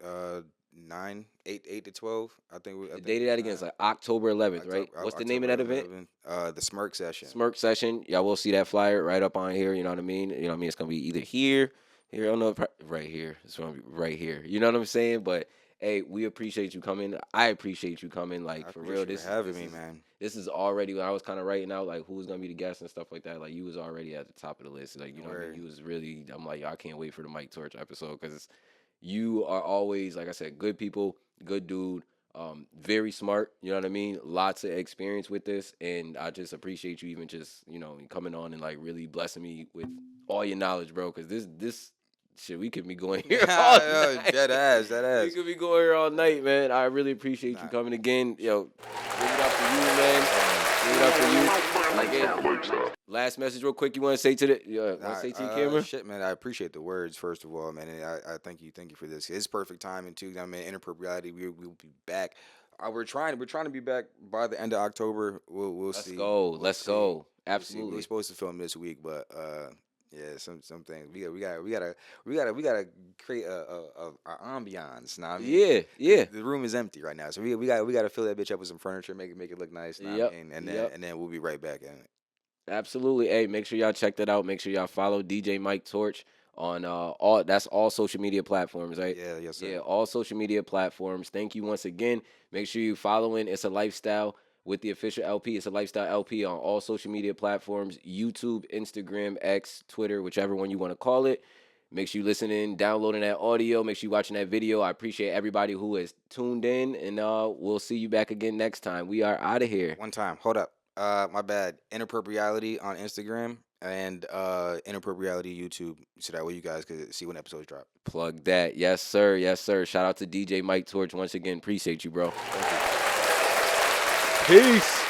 8 to 12. I think. The date of that again is like October 11th, right? What's the name of that event? 11th, the Smirk Session. Smirk Session. Y'all will see that flyer right up on here. You know what I mean? You know what I mean? It's gonna be either here. I don't know, right here. It's gonna be right here. You know what I'm saying? But hey, we appreciate you coming. I appreciate you coming. Like, I for appreciate real, you this having this me, is man. this is already when I was kind of writing out like who's gonna be the guests and stuff like that. Like, you was already at the top of the list. Like, you know what I mean? Word. You was really. I'm like, I can't wait for the Mike Torch episode because you are always, like I said, good people, good dude. Very smart, you know what I mean? Lots of experience with this, and I just appreciate you even just, you know, coming on and like really blessing me with all your knowledge, bro. Because this shit, we could be going here all night. Dead ass. We could be going here all night, man. I really appreciate you coming again, yo. Bring it up for you, man. Bring it up for you. Again, last message, real quick. You want to say to the, want to say to your camera? Shit, man. I appreciate the words first of all, man. And I thank you for this. It's perfect timing too. I mean, inappropriate. We'll be back. We're trying to be back by the end of October. We'll see. Let's go. Absolutely. We were supposed to film this week, but yeah, some things we gotta create a ambiance. Now, I mean, yeah. The room is empty right now, so we gotta fill that bitch up with some furniture, make it look nice. Now, and then we'll be right back in it. Absolutely. Hey, make sure y'all check that out. Make sure y'all follow DJ Mike Torch on all social media platforms, right? Yeah, yes, sir. Yeah, all social media platforms. Thank you once again. Make sure you following It's a Lifestyle with the official LP. It's a Lifestyle LP on all social media platforms: YouTube, Instagram, X, Twitter, whichever one you want to call it. Make sure you listening, downloading that audio. Make sure you watching that video. I appreciate everybody who has tuned in, and we'll see you back again next time. We are out of here. One time, hold up. My bad. Inappropriality on Instagram and Inappropriality YouTube, so that way you guys could see when episodes drop. Plug that. Yes, sir. Yes, sir. Shout out to DJ Mike Torch once again. Appreciate you, bro. Thank you. Peace.